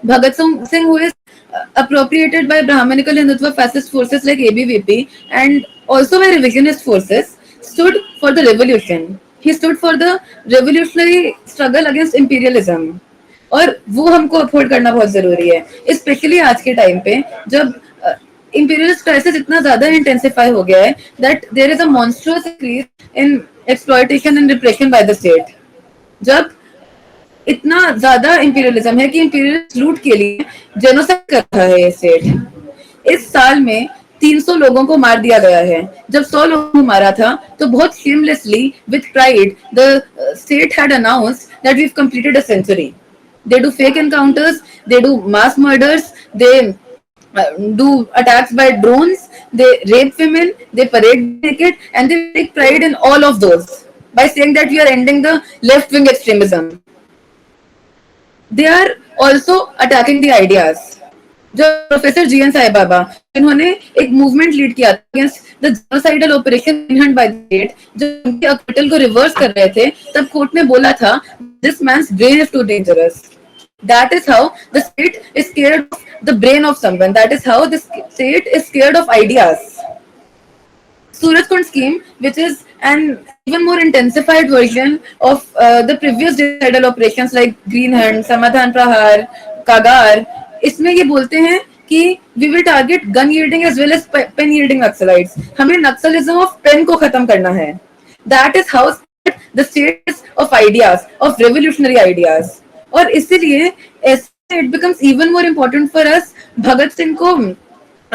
Bhagat Singh, who is appropriated by Brahmanical Hindutva fascist forces like ABVP and also by revisionist forces, stood for the revolution. He stood for the revolutionary struggle against imperialism. और वो हमको afford करना बहुत जरूरी है, specially आज के time पे जब imperialist crisis इतना ज्यादा इंटेंसिफाई हो गया है that there is a monstrous increase in exploitation and repression by the state. जब इतना ज्यादा इंपीरियलिज्म है कि इंपीरियलिस्ट लूट के लिए जेनोसाइड कर रहा है ये स्टेट। इस साल में 300 लोगों को मार दिया गया है। जब 100 लोगों को मारा था तो बहुत shamelessly with pride the state had announced that we have completed a century. They do fake encounters, they do mass murders, they do attacks by drones, they rape women, they parade naked, and they take pride in all of those by saying that we are ending the left wing extremism. They are also attacking the ideas. जो professor GN Sai Baba इन्होंने एक movement lead किया against the genocidal operation in hand by the state, जब उनके acquittal को reverse कर रहे थे तब कोर्ट ने बोला था this man's brain is too dangerous. That is how the state is scared of the brain of someone. That is how the state is scared of ideas. Surajkund scheme, which is an even more intensified version of the previous genocidal operations like Green Hand, Samadhan-Prahar-Kagar, इसमें ये बोलते हैं कि we will target gun yielding as well as pen yielding Naxalites. हमें Naxalism of pen को खत्म करना है. That is how the state is of ideas, of revolutionary ideas. और इसीलिए it becomes even more important for us Bhagat Singh को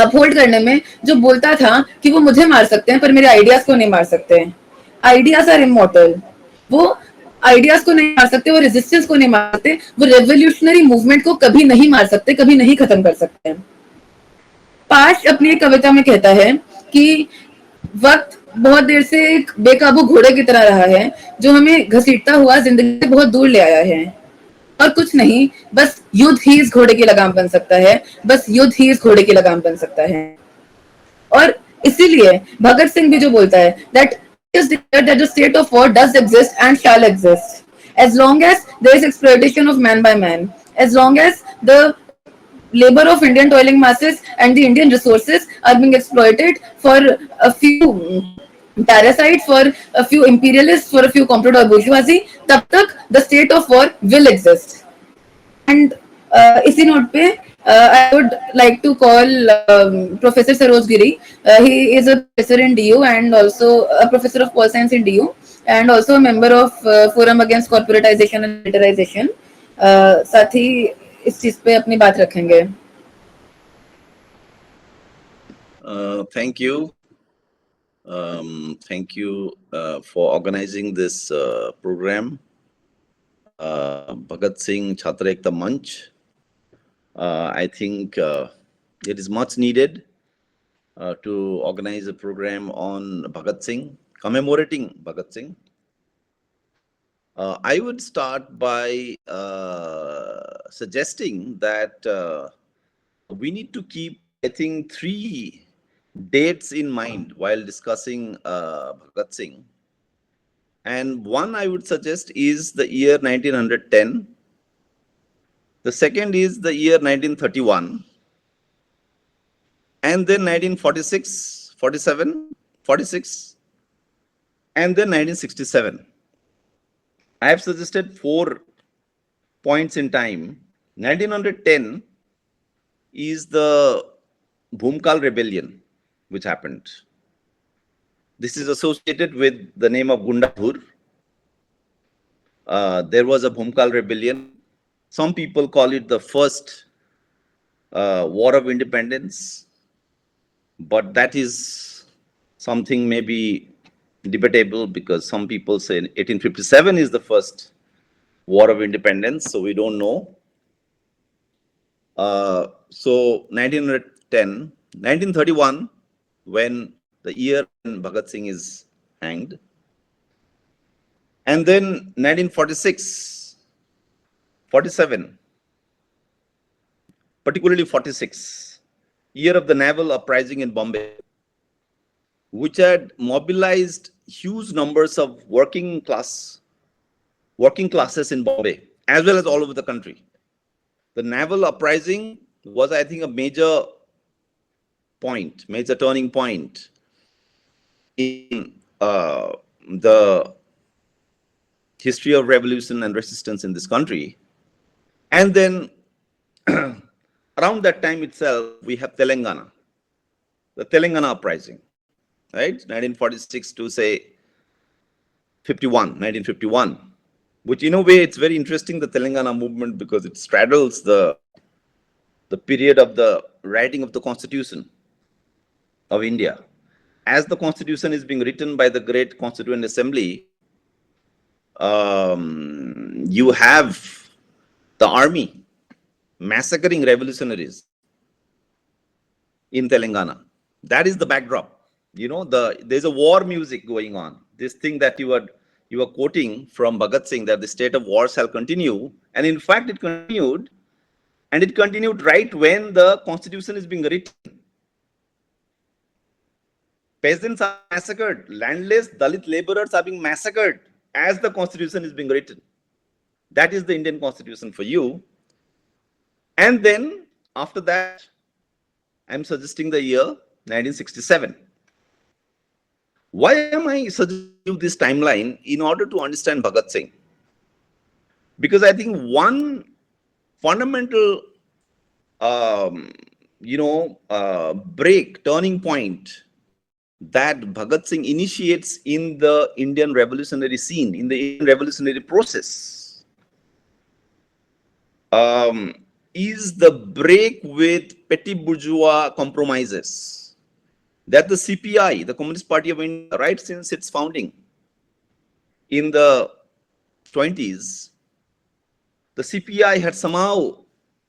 uphold करने में, जो बोलता था कि वो मुझे मार सकते हैं पर मेरे आइडियाज को नहीं मार सकते. Ideas are immortal. वो आइडियाज को नहीं मार सकते, वो रेजिस्टेंस को नहीं मार सकते, वो रेवोल्यूशनरी मूवमेंट को कभी नहीं मार सकते, कभी नहीं खत्म कर सकते. पाश अपनी एक कविता में कहता है कि वक्त बहुत देर से एक बेकाबू घोड़े की तरह रहा है जो हमें घसीटता हुआ जिंदगी से बहुत दूर ले आया है, और कुछ नहीं, बस युद्ध ही इस घोड़े की लगाम बन सकता है, बस युद्ध ही इस घोड़े की लगाम बन सकता है. और इसीलिए भगत सिंह भी जो बोलता है that is declared that the state of war does exist and shall exist as long as there is exploitation of man by man, as long as the labor of Indian toiling masses and the Indian resources are being exploited for a few parasites, for a few imperialists, for a few comprador bourgeoisie, तब तक the state of war will exist. And इसी note पे I would like to call Professor Saroj Giri. He is a professor in DU and also a professor of pol science in DU and also a member of Forum Against Corporatization and Militarization. साथ ही इस चीज पे अपनी बात रखेंगे. Thank you. Thank you for organizing this program. Bhagat Singh Chhatra Ekta Manch. I think it is much needed to organize a program on Bhagat Singh, commemorating Bhagat Singh. I would start by suggesting that we need to keep, I think, 3 dates in mind while discussing Bhagat Singh. And one I would suggest is the year 1910. The second is the year 1931. And then 1946, 47, 46, and then 1967. I have suggested 4 points in time. 1910 is the Bhumkal rebellion which happened. This is associated with the name of Gundadhur. There was a Bhumkal rebellion. Some people call it the first war of independence, but that is something maybe debatable because some people say 1857 is the first war of independence, so we don't know. So 1910, 1931, when the year when Bhagat Singh is hanged, and then 1946, 47, particularly 46, year of the naval uprising in Bombay, which had mobilized huge numbers of working classes in Bombay, as well as all over the country. The naval uprising was, I think, a major turning point in the history of revolution and resistance in this country. And then around that time itself, we have Telangana, the Telangana uprising, right? 1946 to say 1951, which in a way it's very interesting, the Telangana movement, because it straddles the period of the writing of the Constitution of India. As the Constitution is being written by the great Constituent Assembly, you have the army massacring revolutionaries in Telangana. That is the backdrop. There's a war music going on. This thing that you are quoting from Bhagat Singh, that the state of war shall continue, and in fact it continued, and it continued right when the Constitution is being written. Peasants are massacred, landless Dalit laborers are being massacred as the Constitution is being written. That is the Indian Constitution for you. And then after that, I'm suggesting the year 1967. Why am I suggesting you this timeline? In order to understand Bhagat Singh. Because I think one fundamental, turning point that Bhagat Singh initiates in the Indian revolutionary scene, in the Indian revolutionary process, is the break with petty bourgeois compromises that the CPI, the Communist Party of India, right since its founding in the 20s, the CPI had somehow,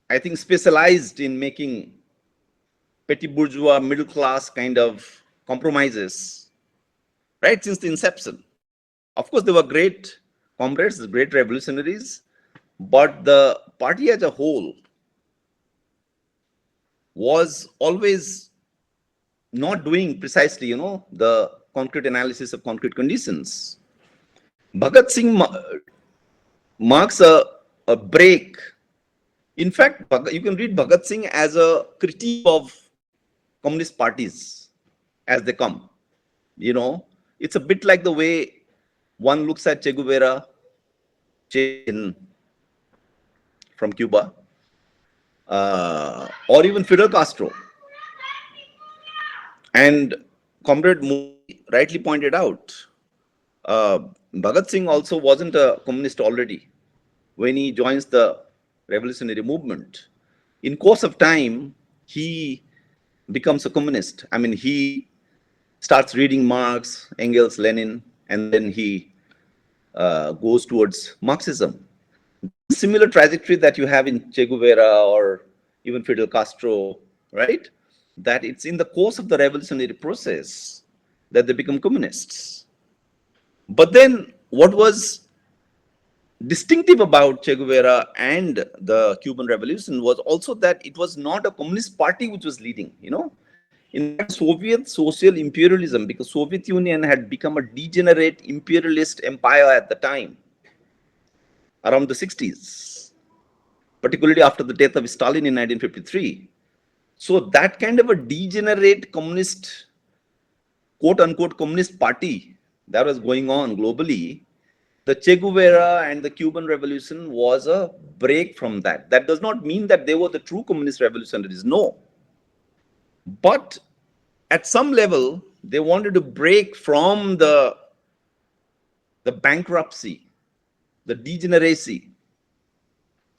I think, specialized in making petty bourgeois, middle class kind of compromises right since the inception. Of course, they were great comrades, great revolutionaries, but the party as a whole was always not doing precisely, the concrete analysis of concrete conditions. Bhagat Singh marks a break. In fact, you can read Bhagat Singh as a critique of communist parties as they come. It's a bit like the way one looks at Che Guevara from Cuba, or even Fidel Castro. And Comrade Modi rightly pointed out, Bhagat Singh also wasn't a communist already when he joins the revolutionary movement. In course of time, he becomes a communist. I mean, he starts reading Marx, Engels, Lenin, and then he goes towards Marxism. Similar trajectory that you have in Che Guevara or even Fidel Castro, right? That it's in the course of the revolutionary process that they become communists. But then what was distinctive about Che Guevara and the Cuban Revolution was also that it was not a communist party which was leading, In fact, Soviet social imperialism, because Soviet Union had become a degenerate imperialist empire at the time, around the 60s, particularly after the death of Stalin in 1953. So that kind of a degenerate communist, quote unquote, communist party that was going on globally, the Che Guevara and the Cuban Revolution was a break from that. That does not mean that they were the true communist revolutionaries, no. But at some level, they wanted to break from the bankruptcy, the degeneracy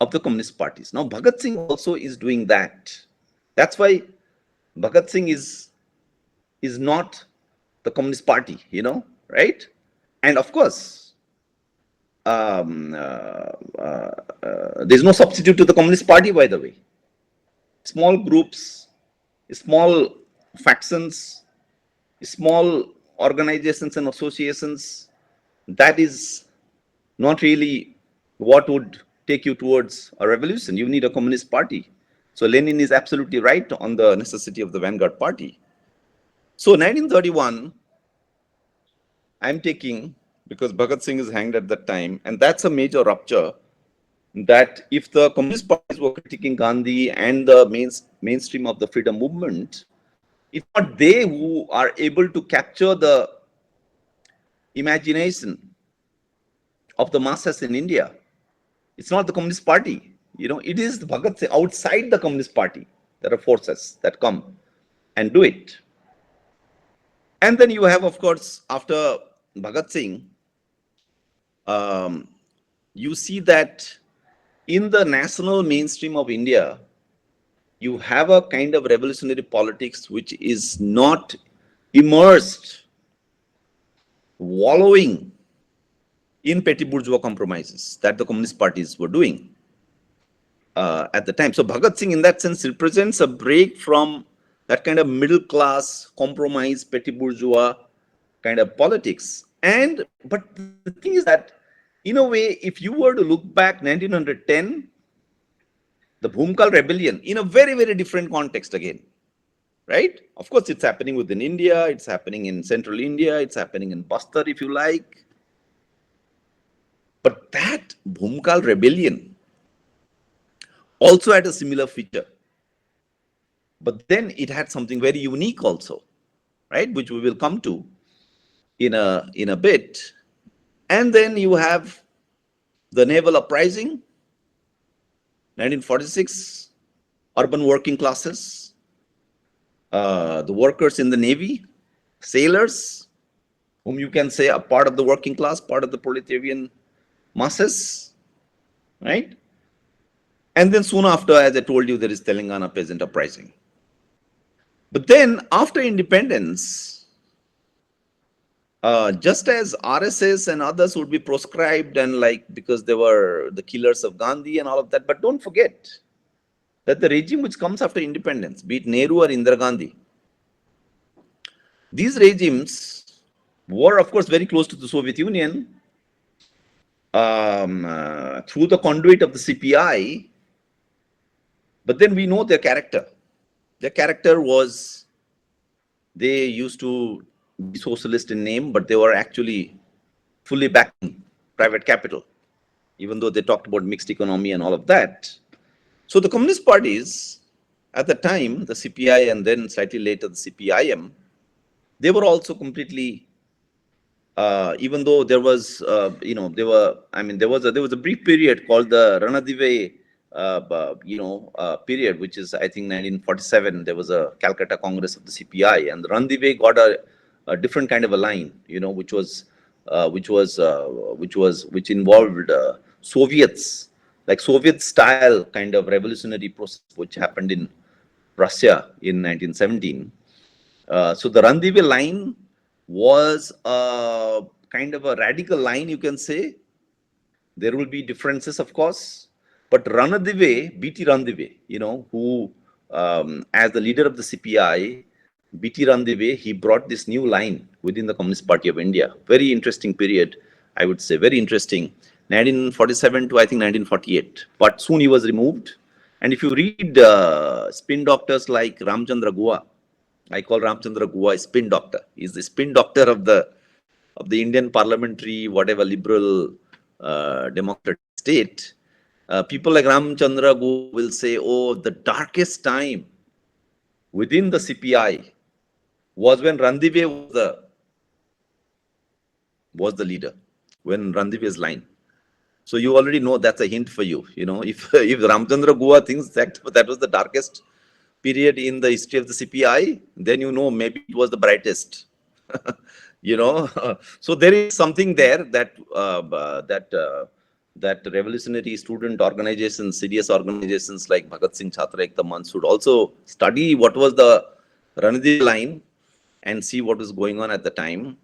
of the communist parties. Now, Bhagat Singh also is doing that. That's why Bhagat Singh is not the Communist Party, right? And of course, there's no substitute to the Communist Party, by the way. Small groups, small factions, small organizations and associations, that is not really what would take you towards a revolution. You need a communist party. So Lenin is absolutely right on the necessity of the vanguard party. So 1931, I'm taking, because Bhagat Singh is hanged at that time, and that's a major rupture that if the communist parties were critiquing Gandhi and the mainstream of the freedom movement, it's not they who are able to capture the imagination of the masses in India. It's not the Communist Party. It is the Bhagat Singh outside the Communist Party. There are forces that come and do it. And then you have, of course, after Bhagat Singh, um, you see that in the national mainstream of India, you have a kind of revolutionary politics which is not immersed, wallowing in petty bourgeois compromises that the communist parties were doing at the time. So Bhagat Singh, in that sense, represents a break from that kind of middle class, compromise, petty bourgeois kind of politics. But the thing is that, in a way, if you were to look back 1910, the Bhumkal rebellion, in a very, very different context again, right? Of course, it's happening within India, it's happening in central India, it's happening in Bastar, if you like. But that Bhumkal rebellion also had a similar feature. But then it had something very unique also, right? Which we will come to in a bit. And then you have the naval uprising, 1946, urban working classes, the workers in the navy, sailors, whom you can say are part of the working class, part of the proletarian masses, right? And then soon after, as I told you, there is Telangana peasant uprising. But then after independence, just as RSS and others would be proscribed and because they were the killers of Gandhi and all of that, but don't forget that the regime which comes after independence, be it Nehru or Indira Gandhi, these regimes were, of course, very close to the Soviet Union through the conduit of the CPI, but then we know their character. Their character was, they used to be socialist in name, but they were actually fully backing private capital, even though they talked about mixed economy and all of that. So the communist parties at the time, the CPI and then slightly later the CPIM, they were also completely, even though there was, there was a brief period called the Ranadive, period, which is, I think, 1947. There was a Calcutta Congress of the CPI, and the Ranadive got a different kind of a line, which involved Soviets, like Soviet style kind of revolutionary process, which happened in Russia in 1917. So the Randive line was a kind of a radical line, you can say. There will be differences, of course, but Ranadive, BT Randive, who, as the leader of the CPI, BT Randive, he brought this new line within the Communist Party of India. Very interesting period, I would say, very interesting. 1947 to, I think, 1948. But soon he was removed. And if you read spin doctors like Ramchandra Guha, I call Ramchandra Guha a spin doctor. He's the spin doctor of the Indian parliamentary, whatever liberal democratic state. People like Ramchandra Guha will say, "Oh, the darkest time within the CPI was when Randive was the leader, when Randive's line." So you already know that's a hint for you. If Ramchandra Guha thinks that was the darkest period in the history of the CPI, then maybe it was the brightest. So there is something there that revolutionary student organizations, serious organizations like Bhagat Singh Chhatra Ekta Manch should also study what was the Ranadive line and see what was going on at the time.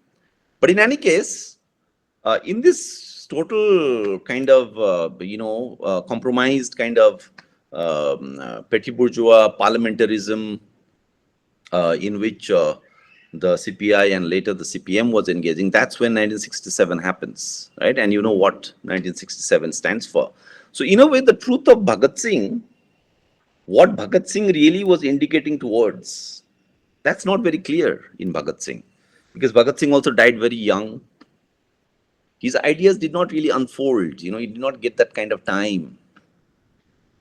But in any case, in this total kind of compromised kind of petty bourgeois parliamentarism in which the CPI and later the CPM was engaging, that's when 1967 happens, right? And you know what 1967 stands for. So in a way, the truth of Bhagat Singh, what Bhagat Singh really was indicating towards, that's not very clear in Bhagat Singh, because Bhagat Singh also died very young. His ideas did not really unfold, he did not get that kind of time.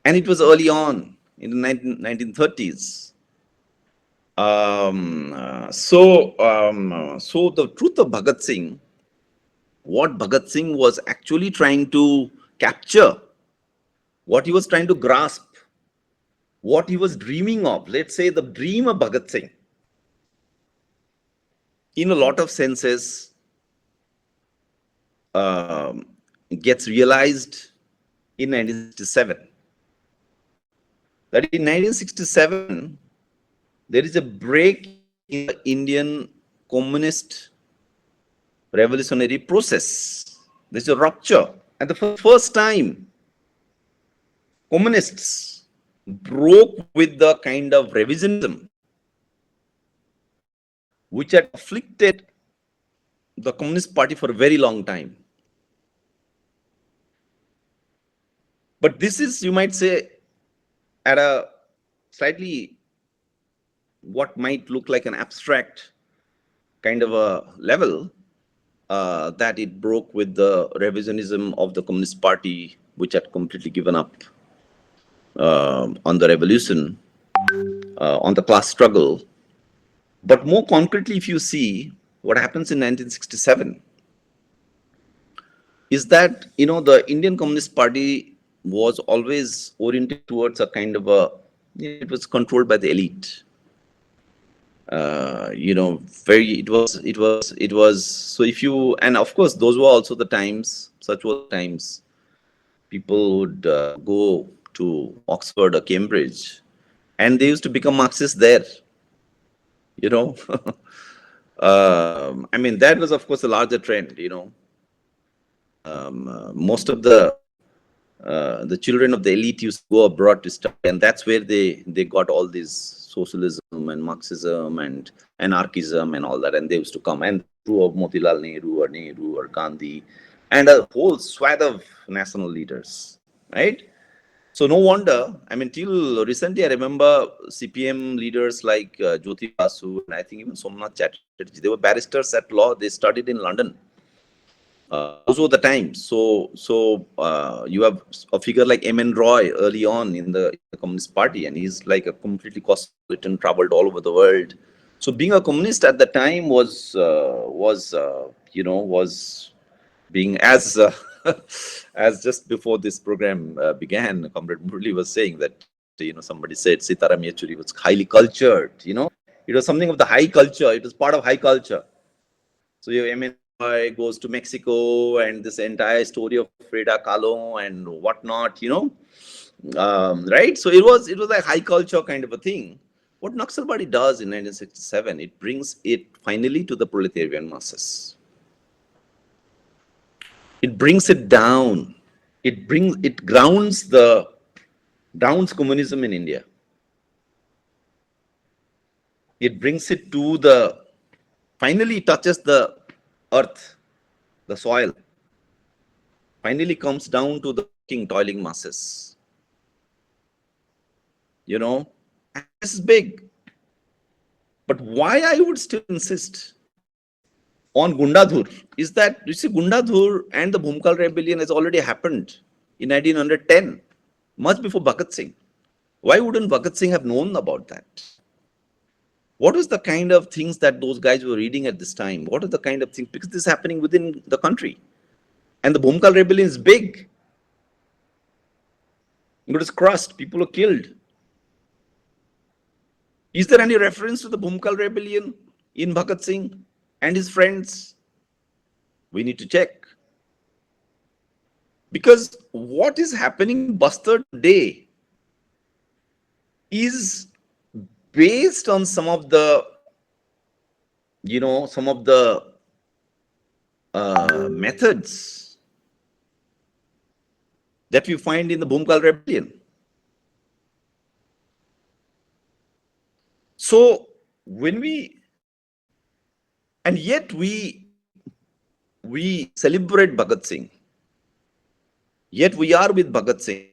And it was early on in the 1930s. So the truth of Bhagat Singh, what Bhagat Singh was actually trying to capture, what he was trying to grasp, what he was dreaming of, let's say the dream of Bhagat Singh, in a lot of senses, um, gets realized in 1967. That in 1967, there is a break in the Indian communist revolutionary process. There's a rupture. And for the first time, communists broke with the kind of revisionism which had afflicted the Communist Party for a very long time. But this is, you might say, at a slightly what might look like an abstract kind of a level, that it broke with the revisionism of the Communist Party, which had completely given up on the revolution, on the class struggle. But more concretely, if you see what happens in 1967, is that, the Indian Communist Party was always oriented towards a kind of a, it was controlled by the elite. Very, it was. So if you, and of course, those were also the times, such were the times, people would go to Oxford or Cambridge, and they used to become Marxists there, you know. I mean, that was, of course, a larger trend, most of the children of the elite used to go abroad to study, and that's where they got all this socialism and Marxism and anarchism and all that, and they used to come, and true of Motilal Nehru or Gandhi, and a whole swath of national leaders, right? So no wonder. I mean, till recently, I remember CPM leaders like Jyoti Basu, and I think even Somnath Chatterjee. They were barristers at law. They studied in London. Those were the times. So you have a figure like M.N. Roy early on in the Communist Party, and he's like a completely cosmopolitan, traveled all over the world. So being a communist at the time was being as as just before this program began, Comrade Murli was saying that somebody said Sitaram Yechuri was highly cultured. It was something of the high culture. It was part of high culture. So your M.N. goes to Mexico, and this entire story of Frida Kahlo and whatnot, right? So it was a high culture kind of a thing. What Naxalbari does in 1967, it brings it finally to the proletarian masses. It brings it down. It grounds communism in India. It brings it to finally touches the earth, the soil. Finally comes down to the working, toiling masses. And this is big. But why I would still insist on Gundadhur is that, you see, Gundadhur and the Bhumkal rebellion has already happened in 1910, much before Bhagat Singh. Why wouldn't Bhagat Singh have known about that? What was the kind of things that those guys were reading at this time? What are the kind of things? Because this is happening within the country. And the Bhumkal rebellion is big. It was crushed. People were killed. Is there any reference to the Bhumkal rebellion in Bhagat Singh and his friends? We need to check. Because what is happening in Bastar today is based on some of the methods that we find in the Bhumkal rebellion. So and yet we celebrate Bhagat Singh. Yet we are with Bhagat Singh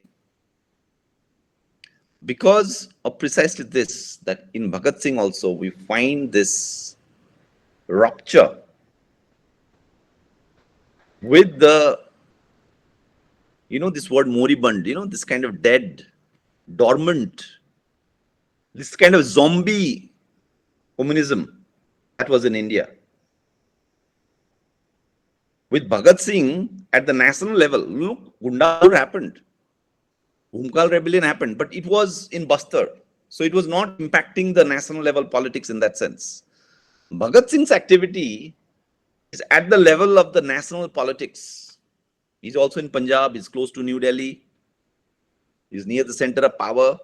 because of precisely this, that in Bhagat Singh also we find this rupture with this word moribund, this kind of dead dormant, this kind of zombie communism that was in India. With Bhagat Singh at the national level, look, Gundapur happened, Bhumkal rebellion happened, but it was in Bastar. So it was not impacting the national level politics in that sense. Bhagat Singh's activity is at the level of the national politics. He's also in Punjab, he's close to New Delhi, he's near the center of power.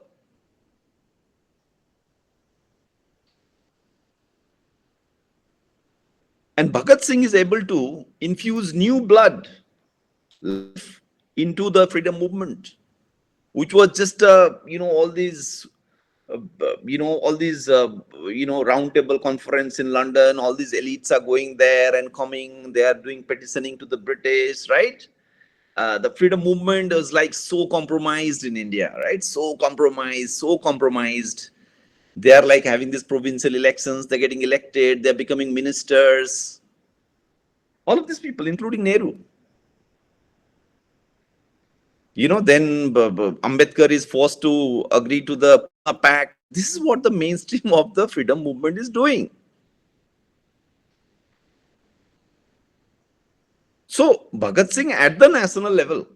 And Bhagat Singh is able to infuse new blood, life into the freedom movement, which was just, all these, roundtable conference in London, all these elites are going there and coming, they are doing petitioning to the British, right? The freedom movement was like so compromised in India, right? So compromised, so compromised. They are like having these provincial elections, they're getting elected, they're becoming ministers. All of these people, including Nehru. Then Ambedkar is forced to agree to the Pune Pact. This is what the mainstream of the freedom movement is doing. So Bhagat Singh at the national level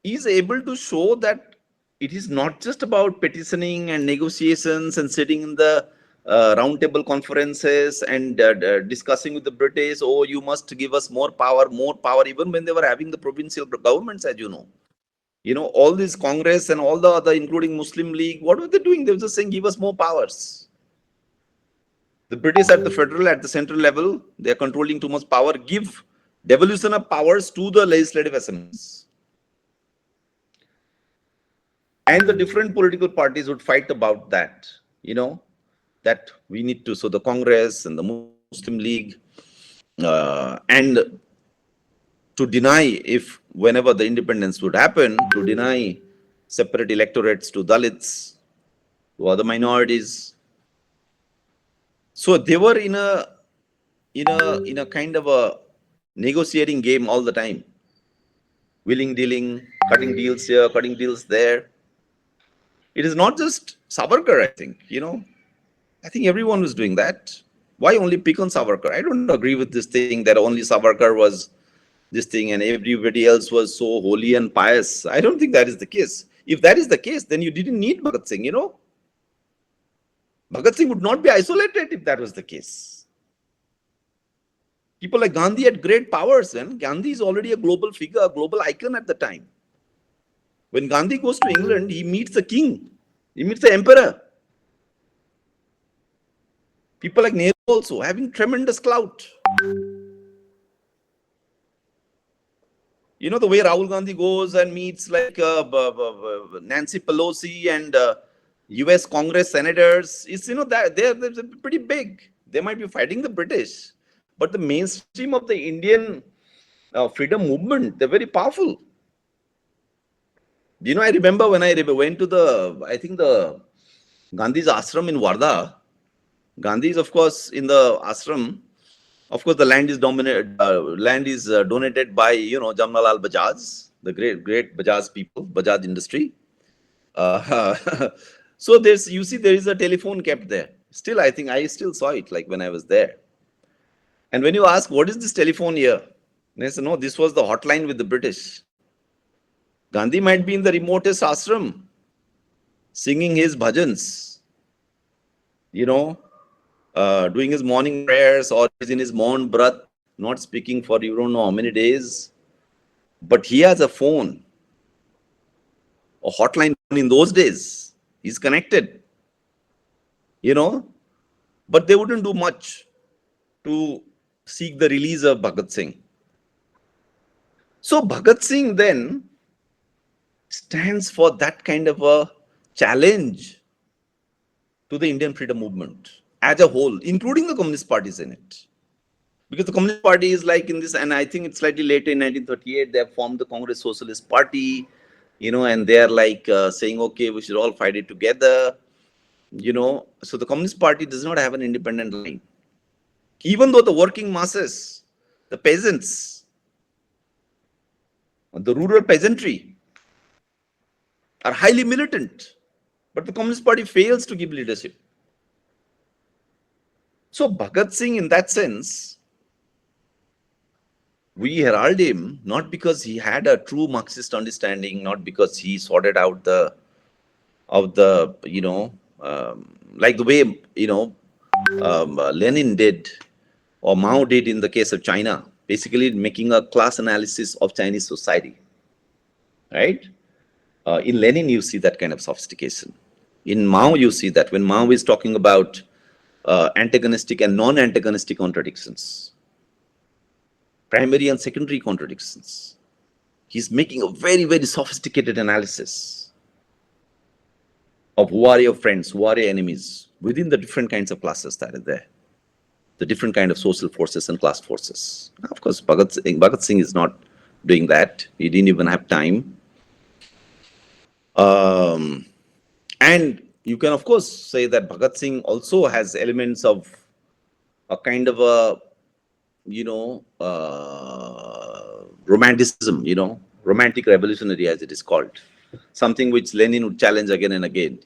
is able to show that it is not just about petitioning and negotiations and sitting in the roundtable conferences and discussing with the British, oh, you must give us more power, even when they were having the provincial governments, as you know. All this Congress and all the other, including Muslim League, what were they doing? They were just saying, give us more powers. The British at the central level, they are controlling too much power. Give devolution of powers to the legislative assemblies. And the different political parties would fight about that, that we need to. So the Congress and the Muslim League, and to deny, if whenever the independence would happen, to deny separate electorates to Dalits, to other minorities. So they were in a kind of a negotiating game all the time, willing dealing, cutting deals here, cutting deals there. It is not just Savarkar, I think. I think everyone was doing that. Why only pick on Savarkar? I don't agree with this thing that only Savarkar was this thing and everybody else was so holy and pious. I don't think that is the case. If that is the case, then you didn't need Bhagat Singh. Bhagat Singh would not be isolated if that was the case. People like Gandhi had great powers, and Gandhi is already a global figure, a global icon at the time. When Gandhi goes to England, he meets the king, he meets the emperor. People like Nehru also having tremendous clout. The way Rahul Gandhi goes and meets like Nancy Pelosi and US Congress senators, is that they're pretty big. They might be fighting the British, but the mainstream of the Indian freedom movement, they're very powerful. I remember when I went to I think the Gandhi's ashram in Wardha. Gandhi is, of course, in the ashram. Of course, the land is donated by Jamnalal Bajaj, the great Bajaj people, Bajaj industry. So there is a telephone kept there. Still, I think I still saw it like when I was there. And when you ask, what is this telephone here? They say, no, this was the hotline with the British. Gandhi might be in the remotest ashram, singing his bhajans, doing his morning prayers, or is in his Maun Brat, not speaking for you don't know how many days. But he has a phone, a hotline in those days. He's connected, but they wouldn't do much to seek the release of Bhagat Singh. So Bhagat Singh then stands for that kind of a challenge to the Indian freedom movement as a whole, including the Communist parties in it. Because the Communist Party is like in this, and I think it's slightly later in 1938, they have formed the Congress Socialist Party, and they are like saying, okay, we should all fight it together, So the Communist Party does not have an independent line. Even though the working masses, the peasants, the rural peasantry, are highly militant, but the Communist Party fails to give leadership. So Bhagat Singh, in that sense, we herald him not because he had a true Marxist understanding, not because he sorted out the like the way Lenin did or Mao did in the case of China, basically making a class analysis of Chinese society, right? In Lenin, you see that kind of sophistication. In Mao, you see that when Mao is talking about antagonistic and non-antagonistic contradictions, primary and secondary contradictions, he's making a very, very sophisticated analysis of who are your friends, who are your enemies within the different kinds of classes that are there, the different kind of social forces and class forces. Of course, Bhagat Singh is not doing that. He didn't even have time. Um, and you can, of course, say that Bhagat Singh also has elements of a kind of a, romanticism, romantic revolutionary, as it is called, something which Lenin would challenge again and again.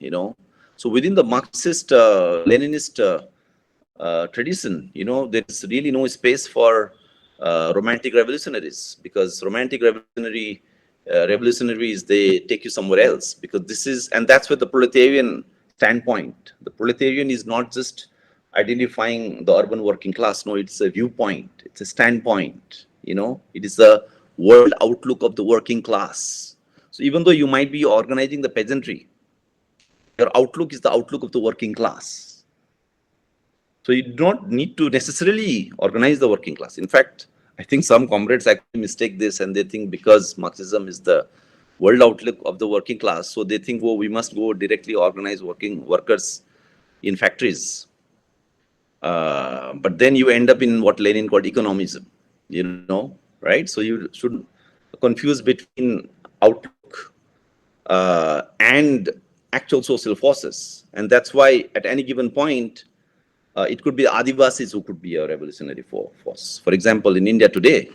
So within the Marxist, Leninist tradition, there is really no space for romantic revolutionaries, because romantic revolutionaries, they take you somewhere else, because this is, and that's where the proletarian standpoint. The proletarian is not just identifying the urban working class. No, it's a viewpoint. It's a standpoint. It is the world outlook of the working class. So even though you might be organizing the peasantry, your outlook is the outlook of the working class. So you do not need to necessarily organize the working class. In fact, I think some comrades actually mistake this, and they think because Marxism is the world outlook of the working class, so they think, oh, we must go directly organize working workers in factories. But then you end up in what Lenin called economism, right? So you should confuse between outlook and actual social forces. And that's why at any given point, it could be Adivasis who could be a revolutionary force. For example, in India today,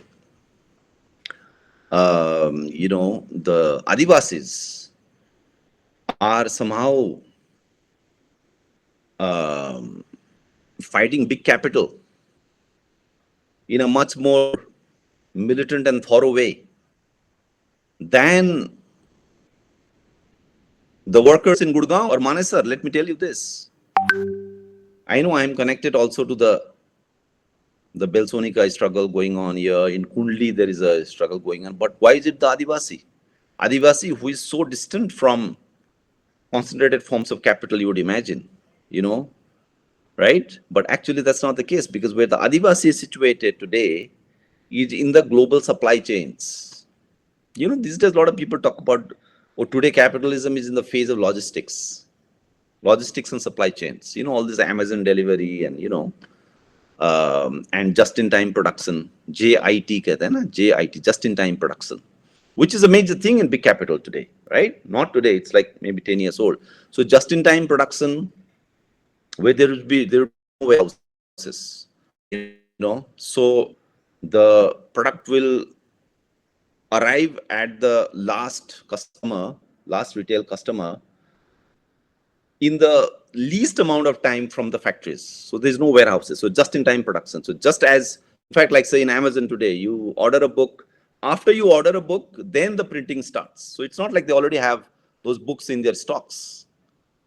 the Adivasis are somehow fighting big capital in a much more militant and thorough way than the workers in Gurgaon or Manesar. Let me tell you this. I know I am connected also to the Belsonica struggle going on here. In Kundli, there is a struggle going on. But why is it the Adivasi? Adivasi, who is so distant from concentrated forms of capital, you would imagine, right? But actually, that's not the case, because where the Adivasi is situated today is in the global supply chains. These days, a lot of people talk about, oh, today capitalism is in the phase of logistics and supply chains. All this Amazon delivery and just-in-time production, JIT, JIT, just-in-time production, which is a major thing in big capital today, right? Not today, it's like maybe 10 years old. So just-in-time production, where there will be no warehouses, so the product will arrive at the last retail customer in the least amount of time from the factories. So there's no warehouses. So just-in-time production. So just as, in fact, like say in Amazon today, you order a book. After you order a book, then the printing starts. So it's not like they already have those books in their stocks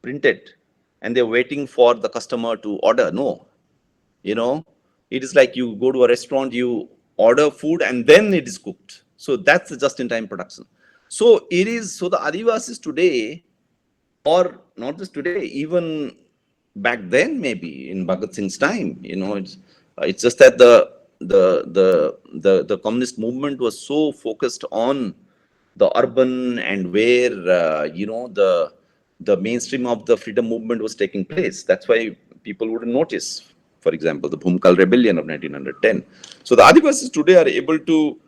printed and they're waiting for the customer to order. No, it is like you go to a restaurant, you order food, and then it is cooked. So that's the just-in-time production. So it is, so the Adivasis today, or not just today, even back then, maybe in Bhagat Singh's time, it's just that the communist movement was so focused on the urban and where the mainstream of the freedom movement was taking place. That's why people wouldn't notice, for example, the Bhumkal rebellion of 1910. So the Adivasis today are able to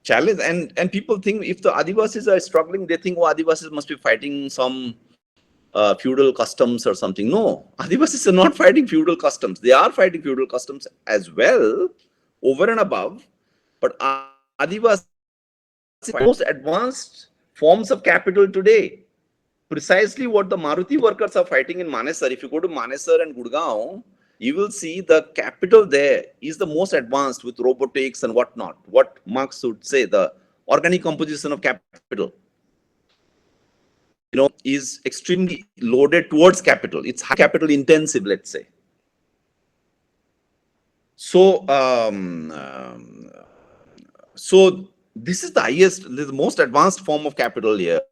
challenge, and people think if the Adivasis are struggling, they think, oh, Adivasis must be fighting some feudal customs or something. No, Adivasis are not fighting feudal customs. They are fighting feudal customs as well, over and above. But Adivasis, most advanced forms of capital today. Precisely what the Maruti workers are fighting in Manesar. If you go to Manesar and Gurgaon, you will see the capital there is the most advanced with robotics and whatnot. What Marx would say, the organic composition of capital, is extremely loaded towards capital. It's high capital intensive, let's say. So, so this is the highest, the most advanced form of capital here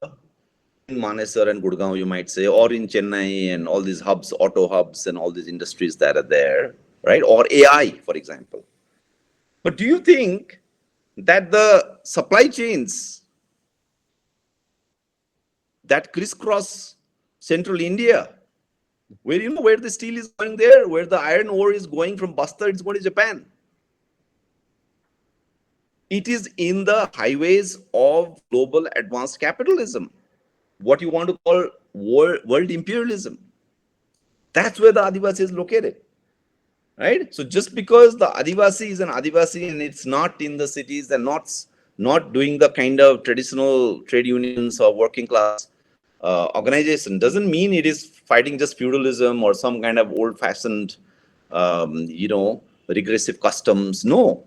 in Manesar and Gurgaon, you might say, or in Chennai and all these hubs, auto hubs and all these industries that are there, right? Or AI, for example. But do you think that the supply chains that crisscross central India, where the steel is going there, where the iron ore is going from Bastar, it's going to Japan. It is in the highways of global advanced capitalism, what you want to call world imperialism. That's where the Adivasi is located, right? So just because the Adivasi is an Adivasi and it's not in the cities and not doing the kind of traditional trade unions or working class organization doesn't mean it is fighting just feudalism or some kind of old-fashioned, regressive customs. No,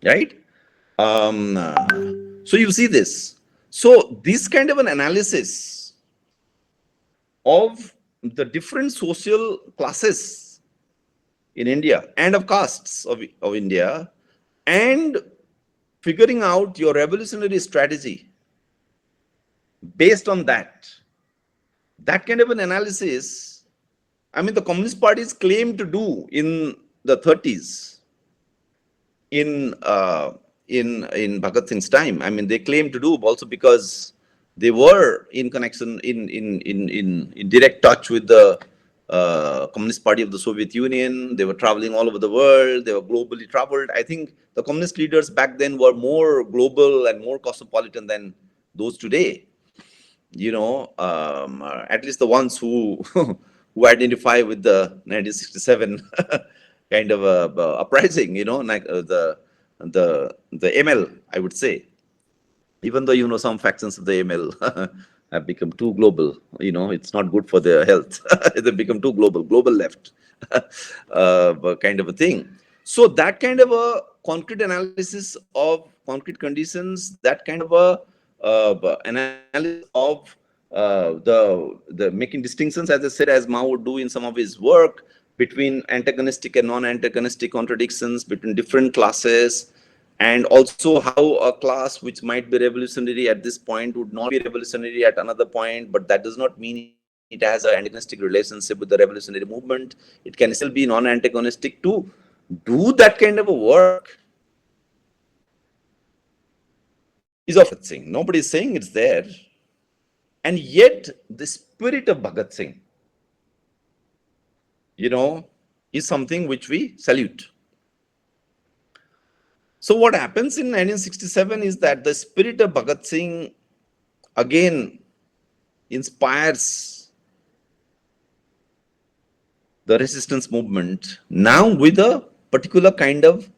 right? So you see this. So this kind of an analysis of the different social classes in India and of castes of India, and figuring out your revolutionary strategy based on that kind of an analysis, I mean, the Communist parties claim to do in the 30s, in Bhagat Singh's time. I mean, they claim to do also because they were in connection, in direct touch with the Communist Party of the Soviet Union. They were traveling all over the world. They were globally traveled. I think the communist leaders back then were more global and more cosmopolitan than those today. At least the ones who who identify with the 1967 kind of uprising, like the ML, I would say. Even though some factions of the ML have become too global, it's not good for their health. They become too global left, kind of a thing. So that kind of a concrete analysis of concrete conditions, that kind of a analysis of the making distinctions, as I said, as Mao would do in some of his work, between antagonistic and non-antagonistic contradictions between different classes, and also how a class which might be revolutionary at this point would not be revolutionary at another point, but that does not mean it has an antagonistic relationship with the revolutionary movement. It can still be non-antagonistic. To do that kind of a work is of Bhagat Singh. Nobody is saying it's there. And yet the spirit of Bhagat Singh, is something which we salute. So what happens in 1967 is that the spirit of Bhagat Singh again inspires the resistance movement, now with a particular kind of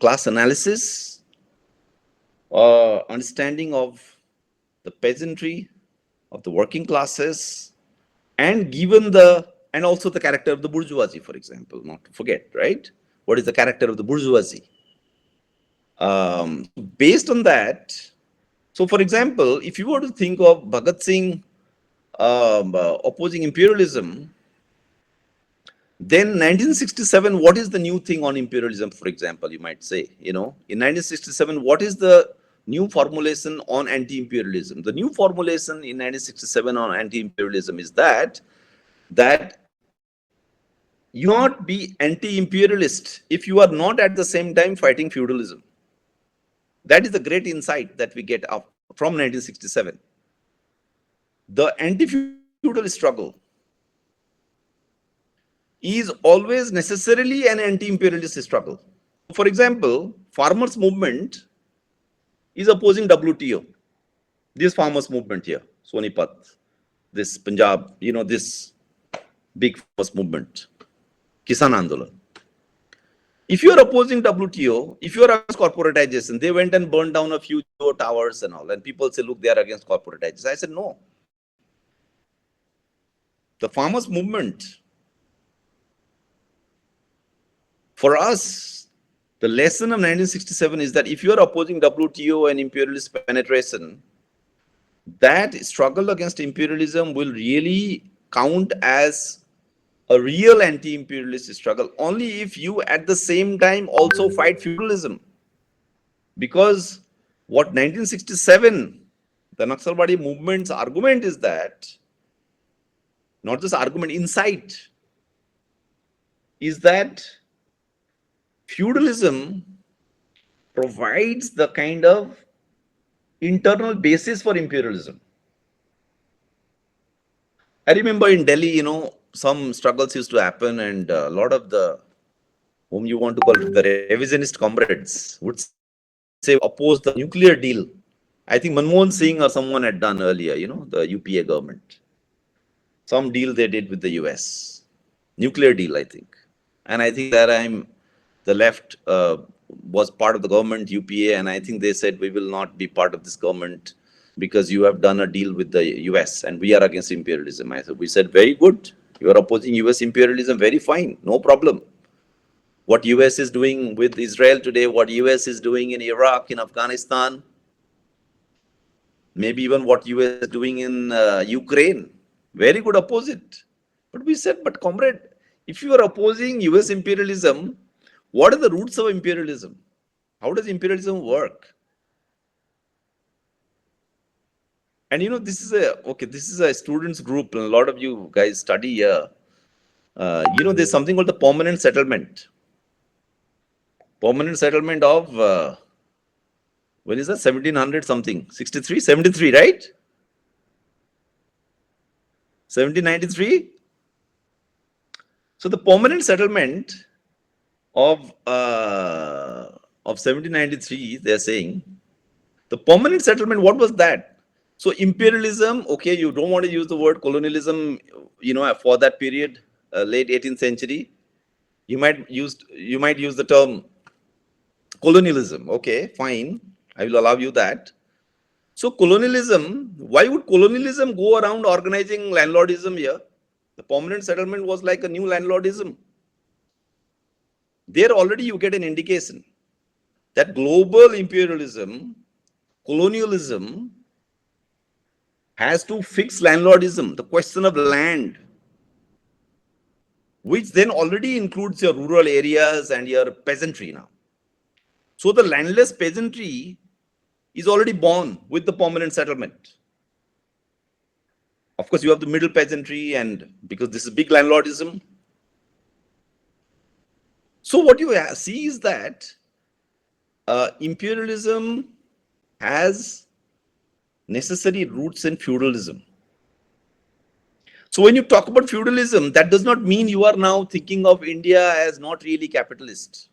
class analysis, understanding of the peasantry, of the working classes, and and also the character of the bourgeoisie, for example, not to forget, right? What is the character of the bourgeoisie? Based on that, so for example, if you were to think of Bhagat Singh opposing imperialism, then 1967, what is the new thing on imperialism, for example, you might say, in 1967, what is the new formulation on anti-imperialism? The new formulation in 1967 on anti-imperialism is that you not be anti-imperialist if you are not at the same time fighting feudalism. That is the great insight that we get up from 1967. The anti-feudal struggle is always necessarily an anti-imperialist struggle. For example, farmers' movement is opposing WTO. This farmers' movement here, Sonipat, this Punjab, this big farmers' movement, Kisan Andolan. If you are opposing WTO, if you are against corporatization, they went and burned down a few Jio towers and all. And people say, look, they are against corporatization. I said, no. The farmers' movement, for us, the lesson of 1967 is that if you are opposing WTO and imperialist penetration, that struggle against imperialism will really count as a real anti-imperialist struggle only if you at the same time also fight feudalism. Because what 1967, the Naxalbari movement's argument is that, not just argument, insight, is that feudalism provides the kind of internal basis for imperialism. I remember in Delhi, some struggles used to happen, and a lot of the, whom you want to call the revisionist comrades, would say we will oppose the nuclear deal. I think Manmohan Singh or someone had done earlier, the UPA government. Some deal they did with the US, nuclear deal, I think. And I think that the left was part of the government, UPA, and I think they said we will not be part of this government because you have done a deal with the US and we are against imperialism. We said, very good. You are opposing US imperialism, very fine, no problem. What US is doing with Israel today, what US is doing in Iraq, in Afghanistan, maybe even what US is doing in Ukraine, very good opposite. But we said, but comrade, if you are opposing US imperialism, what are the roots of imperialism? How does imperialism work? And this is a students group, and a lot of you guys study here. There's something called the permanent settlement. Permanent settlement of, when is that? 1700 something, 63, 73, right? 1793. So the permanent settlement of 1793, they're saying, the permanent settlement, what was that? So imperialism, okay, you don't want to use the word colonialism, for that period, late 18th century. You might use the term colonialism. Okay, fine. I will allow you that. So colonialism, why would colonialism go around organizing landlordism here? The permanent settlement was like a new landlordism. There already you get an indication that global imperialism, colonialism, has to fix landlordism, the question of land, which then already includes your rural areas and your peasantry now. So the landless peasantry is already born with the permanent settlement. Of course, you have the middle peasantry, and because this is big landlordism. So what you see is that imperialism has necessary roots in feudalism. So when you talk about feudalism, that does not mean you are now thinking of India as not really capitalist.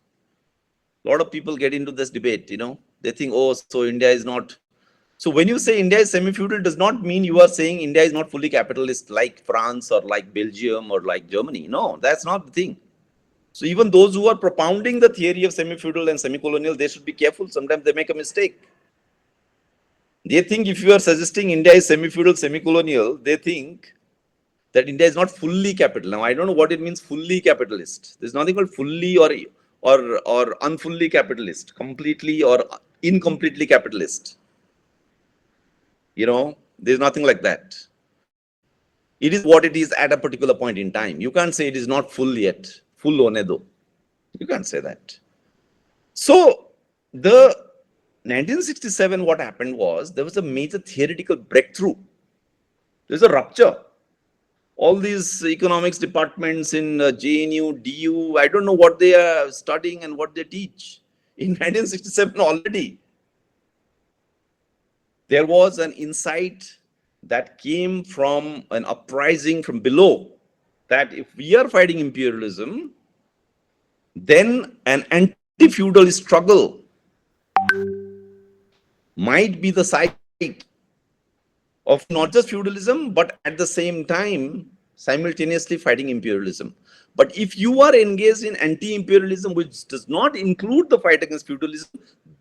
A lot of people get into this debate, they think, oh, so India is not. So when you say India is semi-feudal, does not mean you are saying India is not fully capitalist like France or like Belgium or like Germany. No, that's not the thing. So even those who are propounding the theory of semi-feudal and semi-colonial, they should be careful. Sometimes they make a mistake. They think if you are suggesting India is semi-feudal, semi-colonial, they think that India is not fully capital. Now, I don't know what it means fully capitalist. There's nothing called fully or unfully capitalist, completely or incompletely capitalist. There's nothing like that. It is what it is at a particular point in time. You can't say it is not full yet. Full hone do. You can't say that. So the 1967, what happened was there was a major theoretical breakthrough. There's a rupture. All these economics departments in JNU, DU, I don't know what they are studying and what they teach. In 1967 already, there was an insight that came from an uprising from below, that if we are fighting imperialism, then an anti-feudal struggle might be the site of not just feudalism, but at the same time, simultaneously fighting imperialism. But if you are engaged in anti-imperialism, which does not include the fight against feudalism,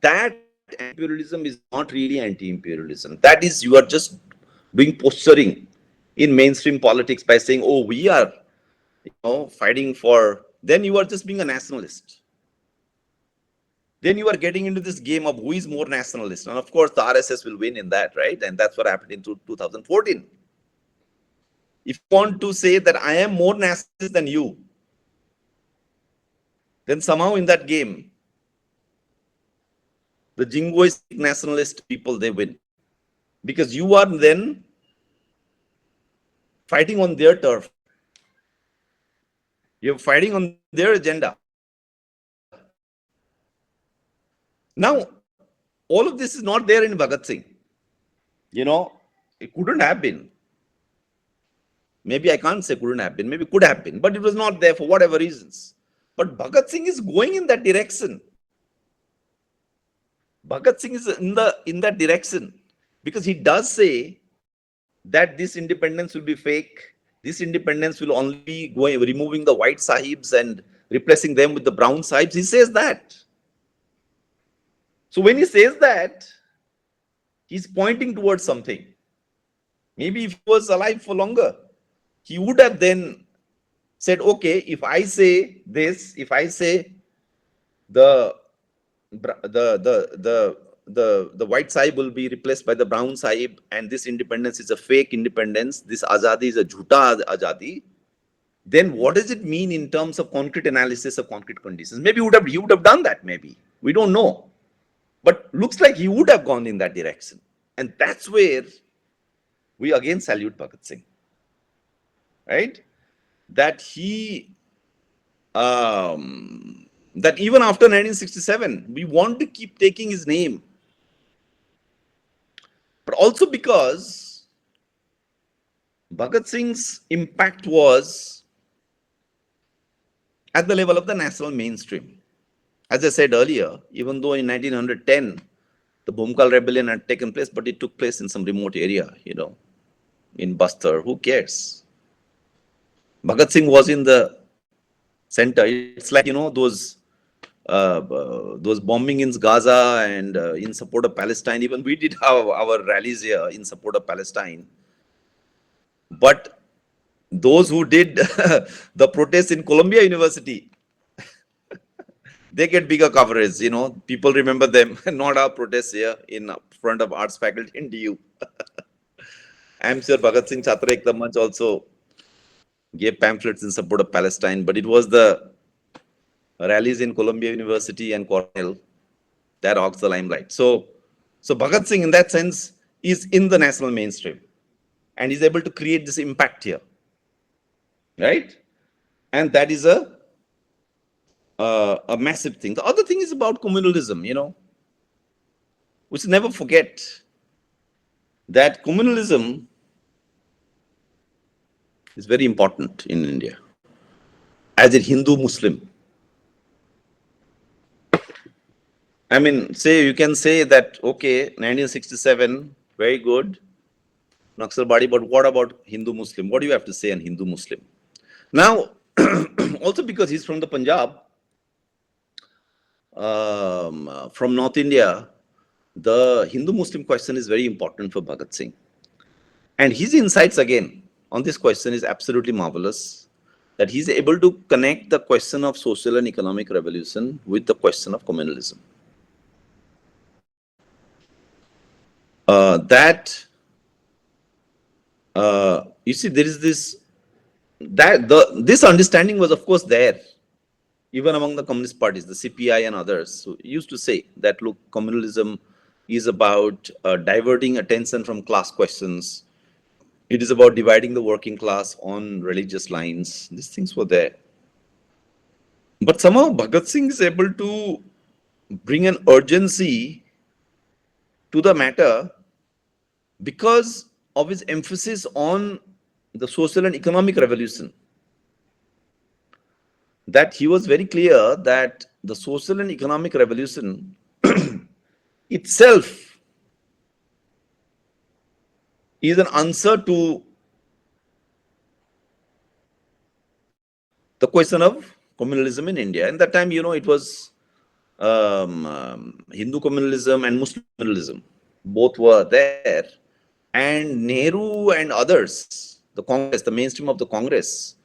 that anti-imperialism is not really anti-imperialism. That is, you are just doing posturing in mainstream politics by saying, oh, we are, fighting for, then you are just being a nationalist. Then you are getting into this game of who is more nationalist. And of course, the RSS will win in that, right? And that's what happened in 2014. If you want to say that I am more nationalist than you, then somehow in that game, the jingoistic nationalist people, they win. Because you are then fighting on their turf. You're fighting on their agenda. Now, all of this is not there in Bhagat Singh. It couldn't have been. Maybe I can't say couldn't have been, maybe could have been, but it was not there for whatever reasons. But Bhagat Singh is going in that direction. Bhagat Singh is in that direction because he does say that this independence will be fake. This independence will only be going removing the white sahibs and replacing them with the brown sahibs. He says that. So when he says that, he's pointing towards something. Maybe if he was alive for longer, he would have then said, okay, if I say this, if I say the white sahib will be replaced by the brown sahib, and this independence is a fake independence, this azadi is a jhuta azadi, then what does it mean in terms of concrete analysis of concrete conditions? Maybe he would have done that, maybe. We don't know. But looks like he would have gone in that direction. And that's where we again salute Bhagat Singh. Right? That he, that even after 1967, we want to keep taking his name. But also because Bhagat Singh's impact was at the level of the national mainstream. As I said earlier, even though in 1910, the Bhumkal rebellion had taken place, but it took place in some remote area, in Bastar. Who cares? Bhagat Singh was in the center. It's like, those bombing in Gaza and in support of Palestine. Even we did our rallies here in support of Palestine. But those who did the protests in Columbia University, they get bigger coverage. People remember them, not our protests here in front of arts faculty in DU. I'm sure Bhagat Singh Chhatra Ekta Manch also gave pamphlets in support of Palestine, but it was the rallies in Columbia University and Cornell that hogs the limelight. So Bhagat Singh, in that sense, is in the national mainstream and is able to create this impact here, right? And that is a massive thing. The other thing is about communalism. We should never forget that communalism is very important in India as a Hindu-Muslim. I mean, you can say that, okay, 1967, very good, Naxalbari, but what about Hindu-Muslim? What do you have to say on Hindu-Muslim? Now, also because he's from the Punjab, from North India, the Hindu-Muslim question is very important for Bhagat Singh. And his insights, again, on this question is absolutely marvelous, that he's able to connect the question of social and economic revolution with the question of communalism. You see, there is this understanding was, of course, there even among the communist parties, the CPI and others, who used to say that, look, communalism is about diverting attention from class questions. It is about dividing the working class on religious lines. These things were there. But somehow Bhagat Singh is able to bring an urgency to the matter because of his emphasis on the social and economic revolution. That he was very clear that the social and economic revolution itself is an answer to the question of communalism in India. And that time, it was Hindu communalism and Muslim communalism. Both were there. And Nehru and others, the Congress, the mainstream of the Congress,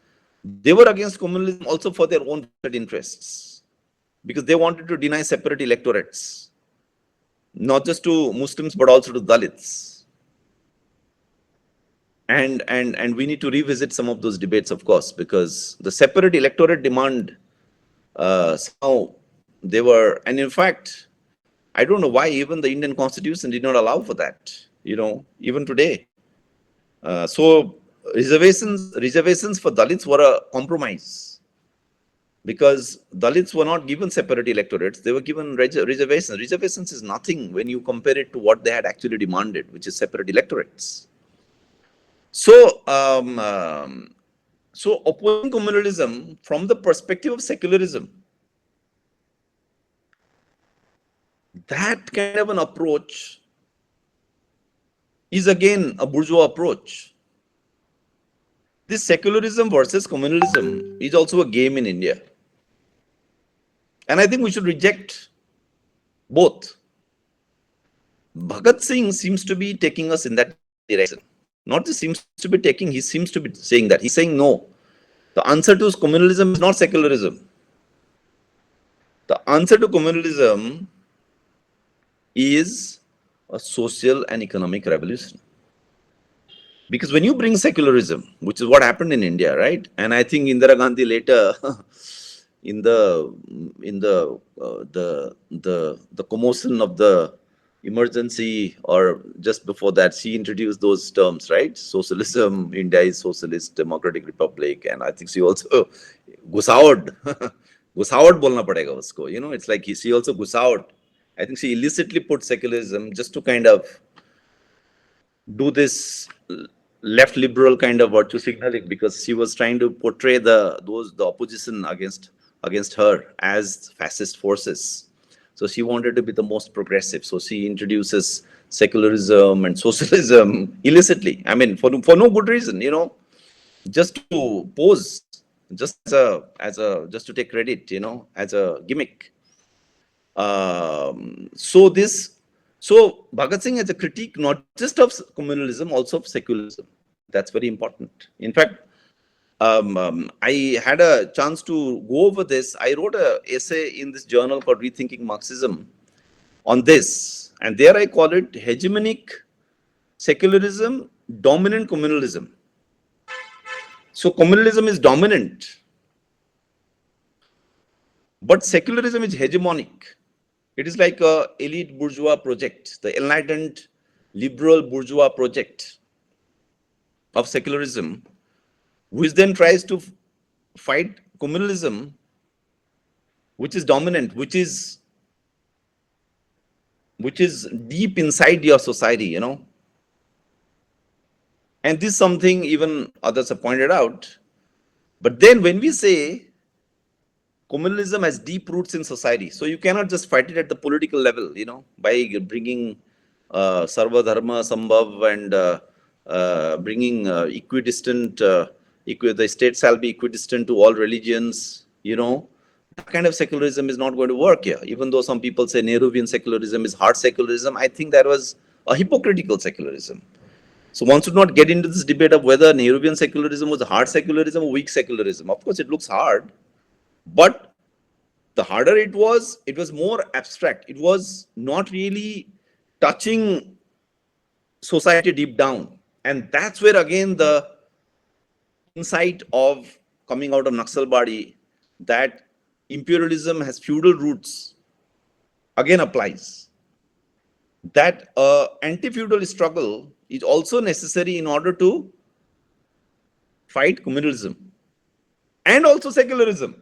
they were against communalism also for their own vested interests, because they wanted to deny separate electorates, not just to Muslims but also to Dalits. And we need to revisit some of those debates, of course, because the separate electorate demand, somehow they were, and in fact, I don't know why even the Indian Constitution did not allow for that. Even today. So reservations for Dalits were a compromise, because Dalits were not given separate electorates; they were given reservations. Reservations is nothing when you compare it to what they had actually demanded, which is separate electorates. So, so opposing communalism from the perspective of secularism, that kind of an approach is again a bourgeois approach. This secularism versus communalism is also a game in India. And I think we should reject both. Bhagat Singh seems to be taking us in that direction. Not just seems to be taking, he seems to be saying that. He's saying no. The answer to communalism is not secularism. The answer to communalism is a social and economic revolution. Because when you bring secularism, which is what happened in India, right? And I think Indira Gandhi later, in the commotion of the emergency, or just before that, she introduced those terms, right? Socialism, India is socialist, democratic republic, and I think she also घुसावट घुसावट बोलना पड़ेगा उसको. It's like she also घुसावट. I think she illicitly put secularism just to kind of do this left liberal kind of virtue signaling, because she was trying to portray the opposition against her as fascist forces. So she wanted to be the most progressive. So she introduces secularism and socialism illicitly. I mean, for no good reason, just to pose, just just to take credit, as a gimmick. So Bhagat Singh has a critique not just of communalism, also of secularism. That's very important. In fact, I had a chance to go over this. I wrote an essay in this journal called Rethinking Marxism on this, and there I call it hegemonic secularism, dominant communalism. So communalism is dominant, but secularism is hegemonic. It is like a elite bourgeois project, the enlightened liberal bourgeois project of secularism, which then tries to fight communalism, which is dominant, which is deep inside your society, And this is something even others have pointed out. But then when we say communalism has deep roots in society, so you cannot just fight it at the political level, by bringing Sarva Dharma Sambhav and bringing equidistant, the state shall be equidistant to all religions, That kind of secularism is not going to work here. Even though some people say Nehruvian secularism is hard secularism, I think that was a hypocritical secularism. So one should not get into this debate of whether Nehruvian secularism was hard secularism or weak secularism. Of course, it looks hard, but the harder it was more abstract. It was not really touching society deep down. And that's where, again, the insight of coming out of Naxalbari, that imperialism has feudal roots, again applies. That anti-feudal struggle is also necessary in order to fight communalism and also secularism.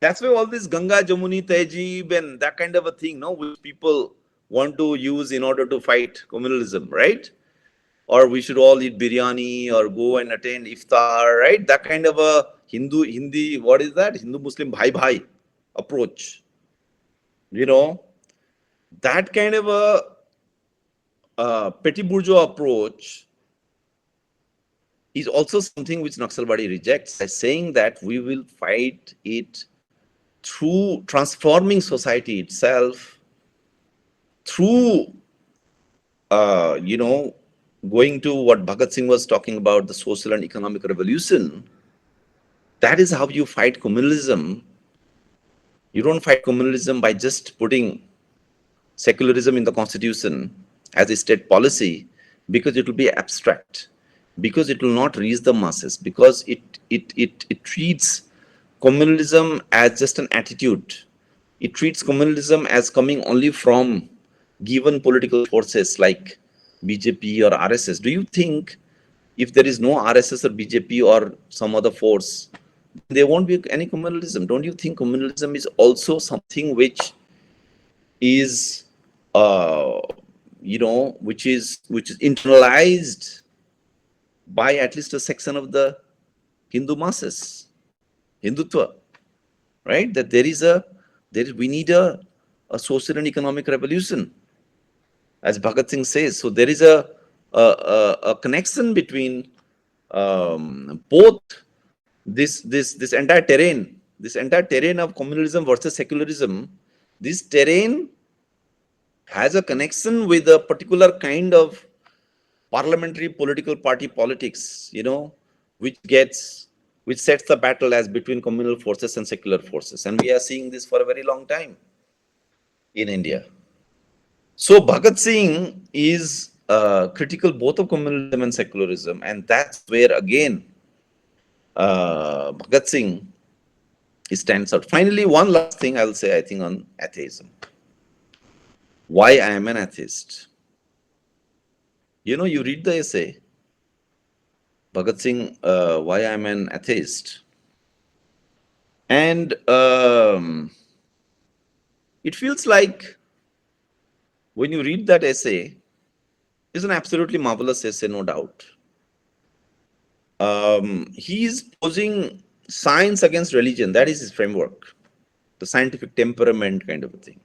That's why all this Ganga, Jamuni, Tehzeeb and that kind of a thing, which people want to use in order to fight communalism, right? Or we should all eat biryani or go and attend iftar, right? That kind of a Hindi, what is that? Hindu-Muslim bhai approach. That kind of a petty bourgeois approach is also something which Naxalbari rejects by saying that we will fight it through transforming society itself, through, you know, going to what Bhagat Singh was talking about, the social and economic revolution. That is how you fight communalism. You don't fight communalism by just putting secularism in the constitution as a state policy, because it will be abstract, because it will not reach the masses, because it treats communalism as just an attitude. It treats communalism as coming only from given political forces like BJP or RSS. Do you think if there is no RSS or BJP or some other force, there won't be any communalism? Don't you think communalism is also something which is, uh, which is internalized by at least a section of the Hindu masses, Hindutva, right? That we need a social and economic revolution, as Bhagat Singh says. So there is a connection between both this entire terrain of communalism versus secularism. This terrain has a connection with a particular kind of parliamentary political party politics, which sets the battle as between communal forces and secular forces. And we are seeing this for a very long time in India. So Bhagat Singh is critical both of communalism and secularism, and that's where again Bhagat Singh stands out. Finally, one last thing I'll say, I think, on atheism. Why I am an atheist. You read the essay, Bhagat Singh, Why I am an Atheist. And it feels like when you read that essay, it's an absolutely marvelous essay, no doubt. He's posing science against religion. That is his framework. The scientific temperament kind of a thing,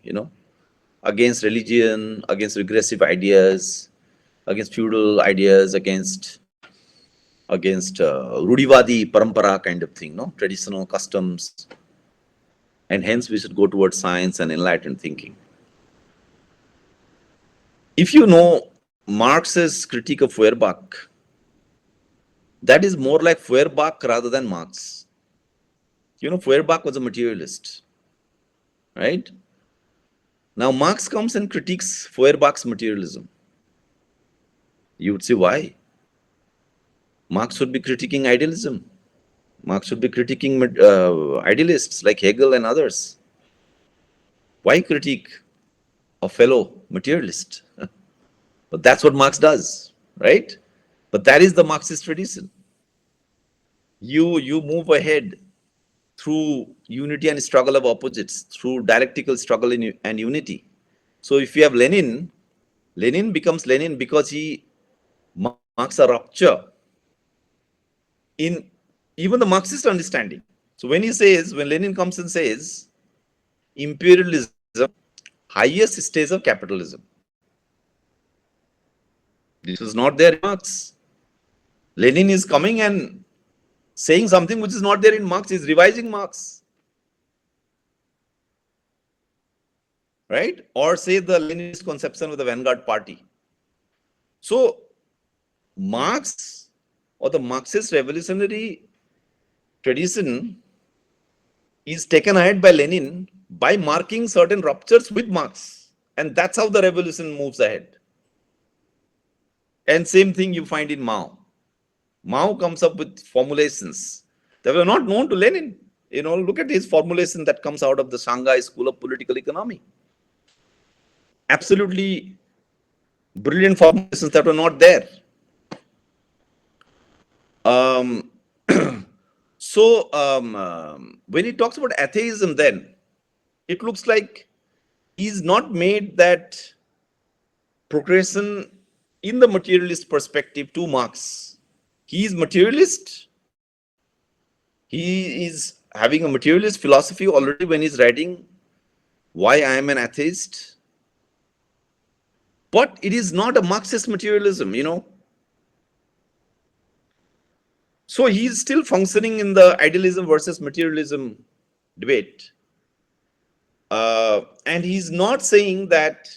against religion, against regressive ideas, against feudal ideas, against Rudivadi Parampara kind of thing, no? Traditional customs. And hence we should go towards science and enlightened thinking. If you know Marx's critique of Feuerbach, that is more like Feuerbach rather than Marx. Feuerbach was a materialist, right? Now Marx comes and critiques Feuerbach's materialism. You would say, why? Marx should be critiquing idealism. Marx should be critiquing idealists like Hegel and others. Why critique a fellow materialist? But that's what Marx does, right? But that is the Marxist tradition. You move ahead through unity and struggle of opposites, through dialectical struggle and unity. So if you have Lenin, Lenin becomes Lenin because he marks a rupture in even the Marxist understanding. So when Lenin comes and says, imperialism, highest stage of capitalism. This was not there in Marx. Lenin is coming and saying something which is not there in Marx, is revising Marx. Right? Or say the Leninist conception of the vanguard party. So Marx or the Marxist revolutionary tradition is taken ahead by Lenin by marking certain ruptures with Marx. And that's how the revolution moves ahead. And same thing you find in Mao. Mao comes up with formulations that were not known to Lenin. Look at his formulation that comes out of the Shanghai School of Political Economy. Absolutely brilliant formulations that were not there. When he talks about atheism, then it looks like he's not made that progression in the materialist perspective to Marx. He is materialist. He is having a materialist philosophy already when he's writing Why I Am an Atheist. But it is not a Marxist materialism, So he's still functioning in the idealism versus materialism debate. And he's not saying that,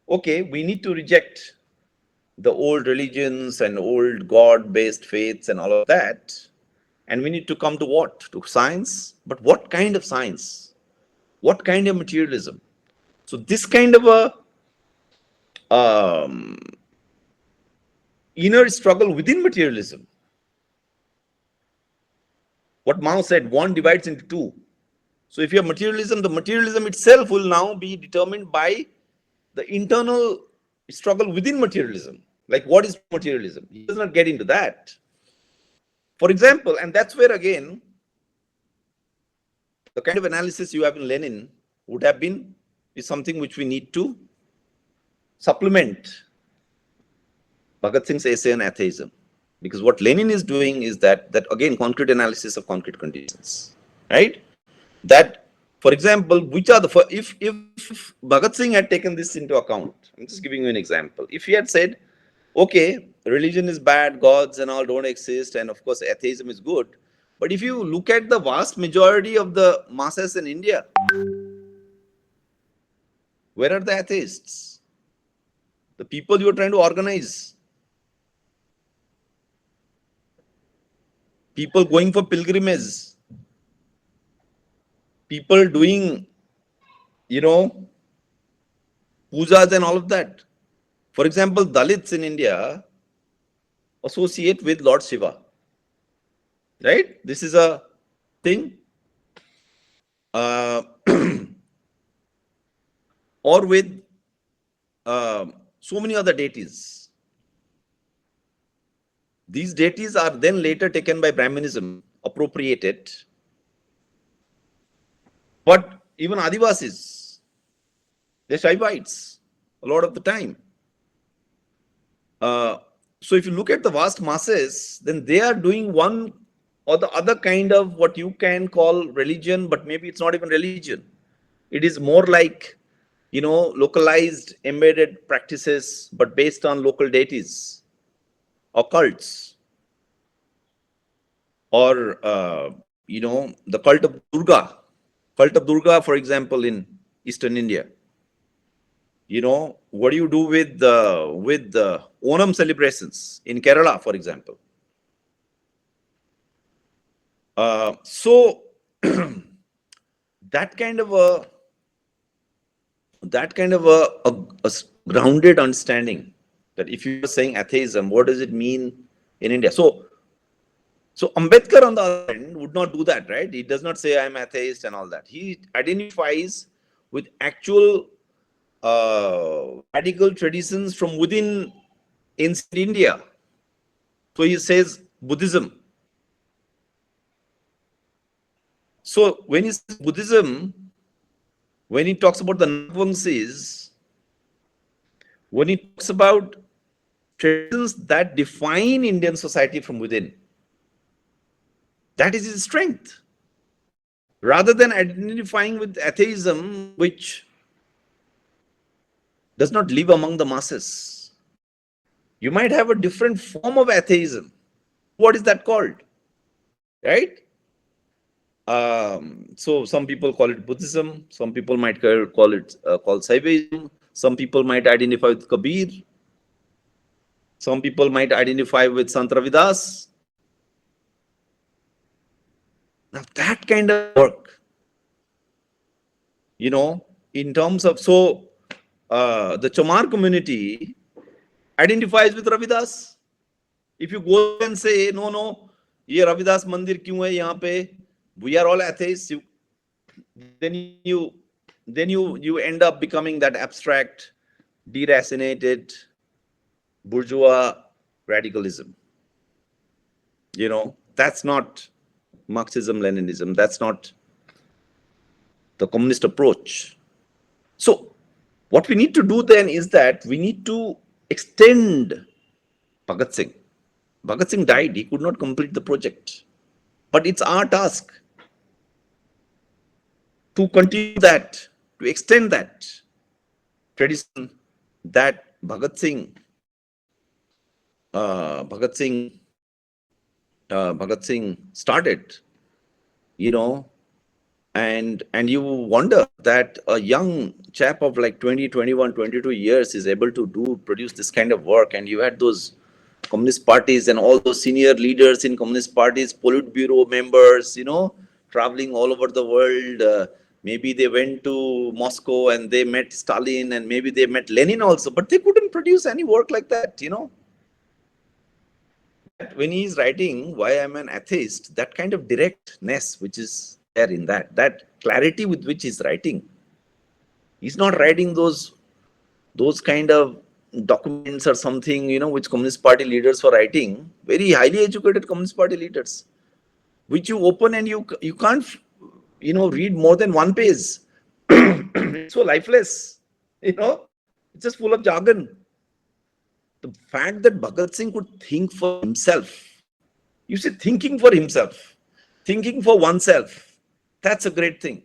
okay, we need to reject the old religions and old God based faiths and all of that. And we need to come to what? To science. But what kind of science? What kind of materialism? So, this kind of a um, inner struggle within materialism, what Mao said, one divides into two. So, if you have materialism, the materialism itself will now be determined by the internal struggle within materialism. Like, what is materialism? He does not get into that. For example, and that's where again, the kind of analysis you have in Lenin would have been is something which we need to supplement Bhagat Singh's essay on atheism. Because what Lenin is doing is that again, concrete analysis of concrete conditions, right? That, for example, which are the, if Bhagat Singh had taken this into account, I'm just giving you an example. If he had said, okay, religion is bad, gods and all don't exist, and of course atheism is good, but if you look at the vast majority of the masses in India, where are the atheists? The people you are trying to organize, people going for pilgrimage, people doing, you know, pujas and all of that. For example, Dalits in India associate with Lord Shiva, right? This is a thing. Uh, or with so many other deities. These deities are then later taken by Brahmanism, appropriated. But even Adivasis, they're Shaivites a lot of the time. Uh, so if you look at the vast masses, then they are doing one or the other kind of what you can call religion, but maybe it's not even religion. It is more like, localized embedded practices, but based on local deities or cults, or the cult of Durga. Cult of Durga, for example, in Eastern India. What do you do with the Onam celebrations in Kerala, for example? So that kind of a grounded understanding that if you are saying atheism, what does it mean in India? So Ambedkar, on the other hand, would not do that, right? He does not say I'm atheist and all that. He identifies with actual radical traditions from within ancient India. So he says Buddhism. So when he says Buddhism, when he talks about the Nagvamsis, when he talks about traditions that define Indian society from within, that is his strength. Rather than identifying with atheism, which does not live among the masses. You might have a different form of atheism. What is that called? Right? So some people call it Buddhism. Some people might call it Saivism. Some people might identify with Kabir. Some people might identify with Sant Ravidas. Now that kind of work, in terms of, the Chamar community identifies with Ravidas. If you go and say, no, ये Ravidas मंदिर क्यों है यहाँ पे? We are all atheists. Then you end up becoming that abstract, deracinated, bourgeois radicalism. That's not Marxism, Leninism. That's not the communist approach. So, what we need to do then is that we need to extend Bhagat Singh. Bhagat Singh died. He could not complete the project. But it's our task to continue that, to extend that tradition that Bhagat Singh Bhagat Singh started, you know, and you wonder that a young chap of like 20, 21, 22 years is able to produce this kind of work. And you had those communist parties and all those senior leaders in communist parties, Politburo members, traveling all over the world. Maybe they went to Moscow and they met Stalin, and maybe they met Lenin also, but they couldn't produce any work like that. That when he is writing why I'm an atheist, that kind of directness which is there in that clarity with which he's writing, he's not writing those kind of documents or something, which Communist Party leaders were writing, very highly educated Communist Party leaders, which you open and you can't read more than one page. It's so lifeless, it's just full of jargon. The fact that Bhagat Singh could think for himself, you see, thinking for himself, thinking for oneself, that's a great thing.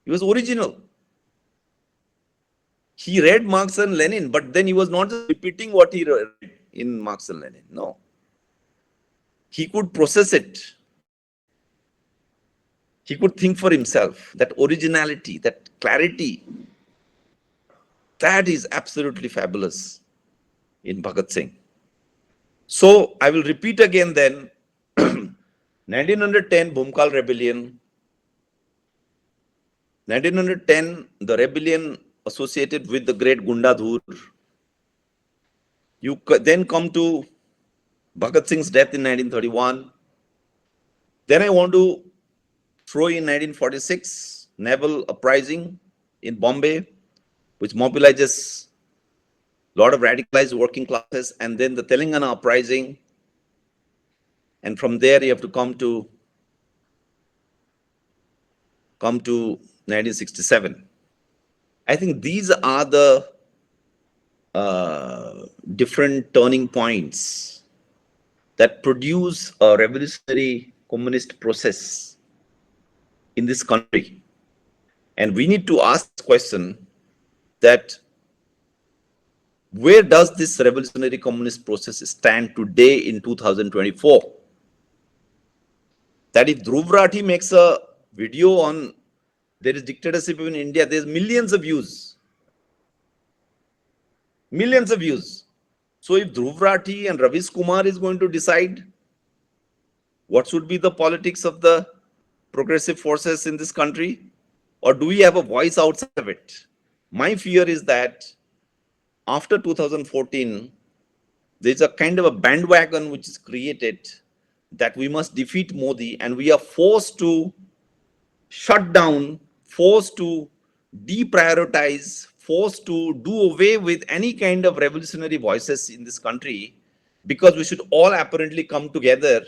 He was original. He read Marx and Lenin, but then he was not just repeating what he read in Marx and Lenin. No. He could process it. He could think for himself. That originality, that clarity, that is absolutely fabulous in Bhagat Singh. So I will repeat again then, 1910 Bhumkal Rebellion, 1910 the rebellion associated with the great Gundadhur. You then come to Bhagat Singh's death in 1931. Then I want to throw in 1946 naval uprising in Bombay, which mobilizes a lot of radicalized working classes, and then the Telangana uprising. And from there you have to come to 1967. I think these are the different turning points that produce a revolutionary communist process in this country. And we need to ask the question that where does this revolutionary communist process stand today in 2024? That if Dhruv Rathi makes a video on there is dictatorship in India, there's millions of views. Millions of views. So if Dhruv Rathi and Ravish Kumar is going to decide what should be the politics of the progressive forces in this country, or do we have a voice outside of it? My fear is that after 2014, there's a kind of a bandwagon which is created that we must defeat Modi, and we are forced to shut down, forced to deprioritize, forced to do away with any kind of revolutionary voices in this country, because we should all apparently come together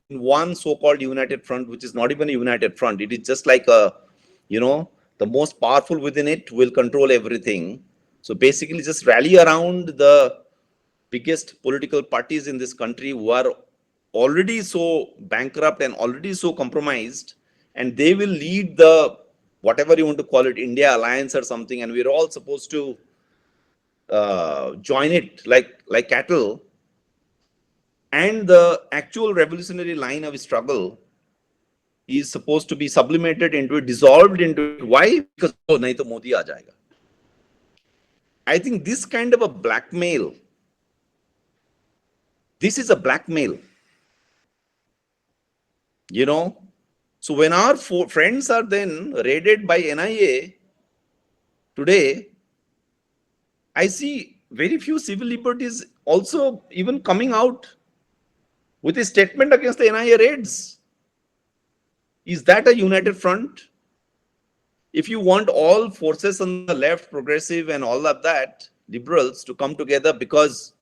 in one so-called united front, which is not even a united front. It is just like the most powerful within it will control everything. So basically just rally around the biggest political parties in this country who are already so bankrupt and already so compromised, and they will lead the whatever you want to call it, India alliance or something, and we're all supposed to join it like cattle. And the actual revolutionary line of struggle is supposed to be sublimated into it, dissolved into it. Why? Because oh, nahi to Modi aa jayega. I think this kind of a blackmail, this is a blackmail. So when our friends are then raided by NIA today, I see very few civil liberties also even coming out with a statement against the NIA raids. Is that a united front? If you want all forces on the left, progressive and all of that, liberals to come together, because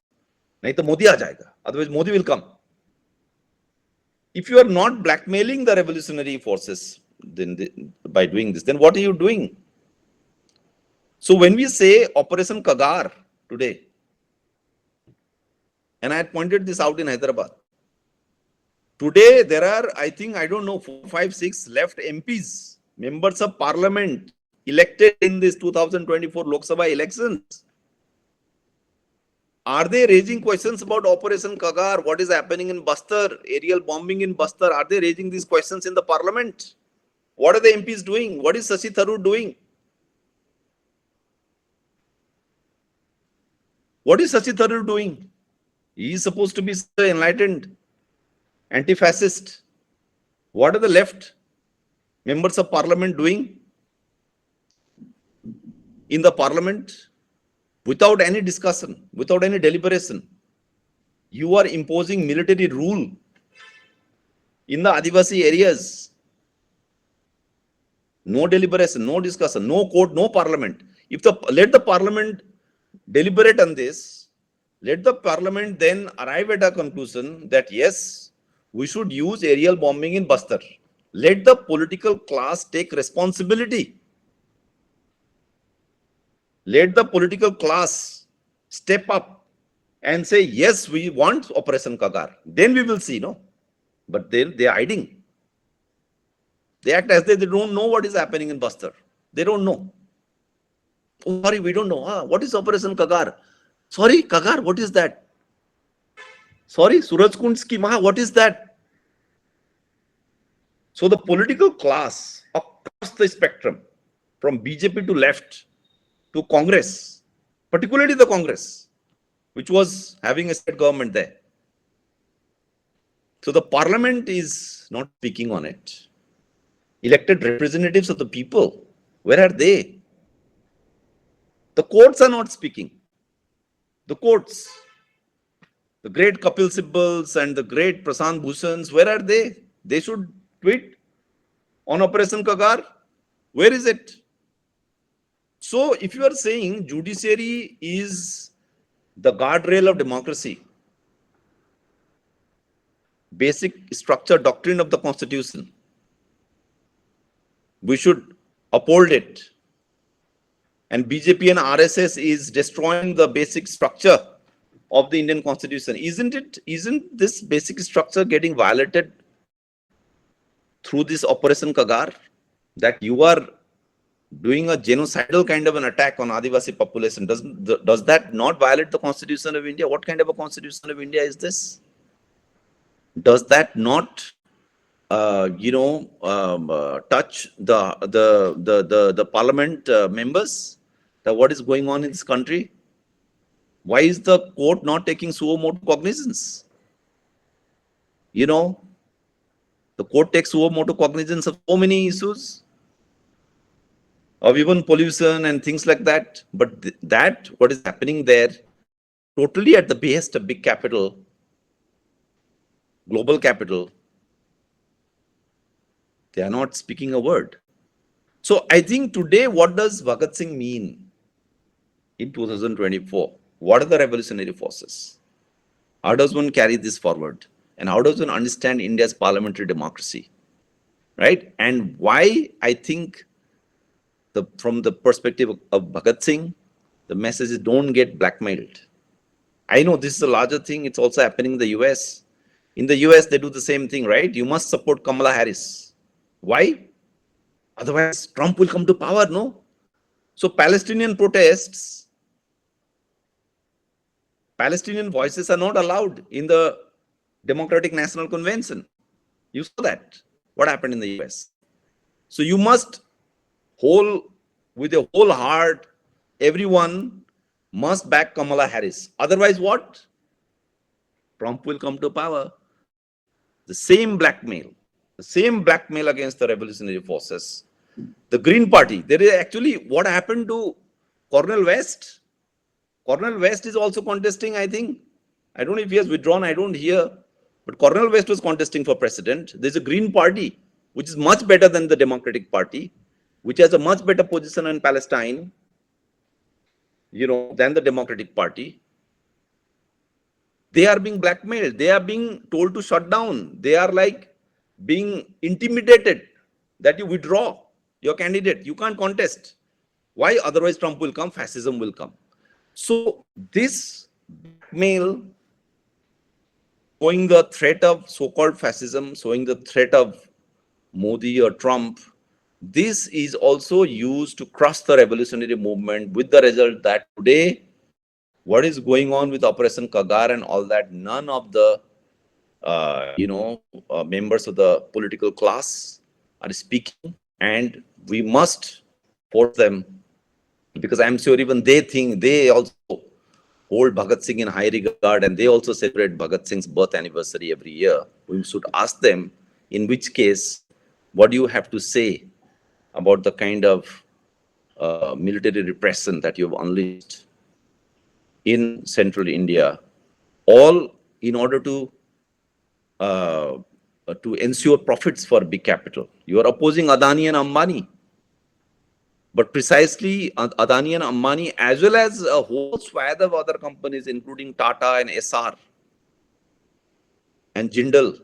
nahi to Modi aa jayega, otherwise Modi will come. If you are not blackmailing the revolutionary forces by doing this, then what are you doing? So when we say Operation Kagar today, and I had pointed this out in Hyderabad, today there are, I think, I don't know, 4, 5, 6 left MPs, members of parliament, elected in this 2024 Lok Sabha elections. Are they raising questions about Operation Kagar? What is happening in Bastar? Aerial bombing in Bastar? Are they raising these questions in the parliament? What are the MPs doing? What is Shashi Tharoor doing? What is Shashi Tharoor doing? He is supposed to be enlightened, anti-fascist. What are the left members of parliament doing in the parliament without any discussion, without any deliberation? You are imposing military rule in the Adivasi areas. No deliberation, no discussion, no court, no parliament. Let the parliament deliberate on this, let the parliament then arrive at a conclusion that yes, we should use aerial bombing in Bastar. Let the political class take responsibility. Let the political class step up and say, yes, we want Operation Kagar. Then we will see, no? But then they are hiding. They act as they don't know what is happening in Bastar. They don't know. Oh, sorry, we don't know. What is Operation Kagar? Sorry, Kagar, what is that? Sorry, Surajkund scheme, what is that? So the political class across the spectrum, from BJP to left to Congress, particularly the Congress, which was having a state government there. So the parliament is not speaking on it. Elected representatives of the people, where are they? The courts are not speaking. The courts, the great Kapil Sibbals and the great Prashant Bhushans, where are they? They should tweet on Operation Kagar. Where is it? So if you are saying judiciary is the guardrail of democracy, basic structure, doctrine of the constitution, we should uphold it. And BJP and RSS is destroying the basic structure of the Indian constitution. Isn't this basic structure getting violated through this Operation Kagar? That you are doing a genocidal kind of an attack on Adivasi population. Does that not violate the constitution of India? What kind of a constitution of India is this? Does that not touch the parliament members? That what is going on in this country? Why is the court not taking suo motu cognizance? The court takes suo motu cognizance of so many issues, of even pollution and things like that. But that what is happening there, totally at the behest of big capital, global capital, they are not speaking a word. So I think today, what does Bhagat Singh mean in 2024? What are the revolutionary forces? How does one carry this forward? And how does one understand India's parliamentary democracy? Right? And why I think from the perspective of Bhagat Singh, the message is don't get blackmailed. I know this is a larger thing. It's also happening in the US. In the US, they do the same thing, right? You must support Kamala Harris. Why? Otherwise, Trump will come to power, no? So Palestinian protests, Palestinian voices are not allowed in the Democratic National Convention. You saw that, what happened in the US. So you must with a whole heart, everyone must back Kamala Harris. Otherwise what? Trump will come to power. The same blackmail against the revolutionary forces. The Green Party, there is actually what happened to Cornel West. Cornel West is also contesting, I think. I don't know if he has withdrawn, I don't hear. But Cornel West was contesting for president. There's a Green Party, which is much better than the Democratic Party, which has a much better position in Palestine, than the Democratic Party. They are being blackmailed. They are being told to shut down. They are like being intimidated that you withdraw your candidate. You can't contest. Why? Otherwise Trump will come, fascism will come. So this blackmail, showing the threat of so-called fascism, showing the threat of Modi or Trump, this is also used to crush the revolutionary movement, with the result that today what is going on with Operation Kagar and all that, none of the members of the political class are speaking, and we must support them, because I'm sure even they think, they also hold Bhagat Singh in high regard, and they also celebrate Bhagat Singh's birth anniversary every year. We should ask them, in which case, what do you have to say about the kind of military repression that you've unleashed in central India, all in order uh, to ensure profits for big capital. You are opposing Adani and Ambani, but precisely Adani and Ambani, as well as a whole swathe of other companies, including Tata and SR and Jindal,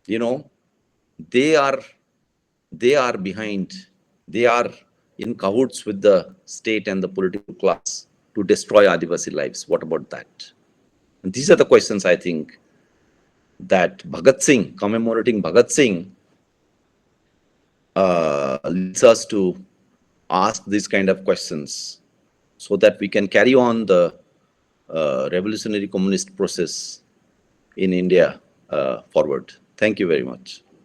you know, they are behind, they are in cahoots with the state and the political class to destroy Adivasi lives. What about that? And these are the questions, I think, that Bhagat Singh, commemorating Bhagat Singh, leads us to ask these kind of questions, so that we can carry on the revolutionary communist process in India forward. Thank you very much.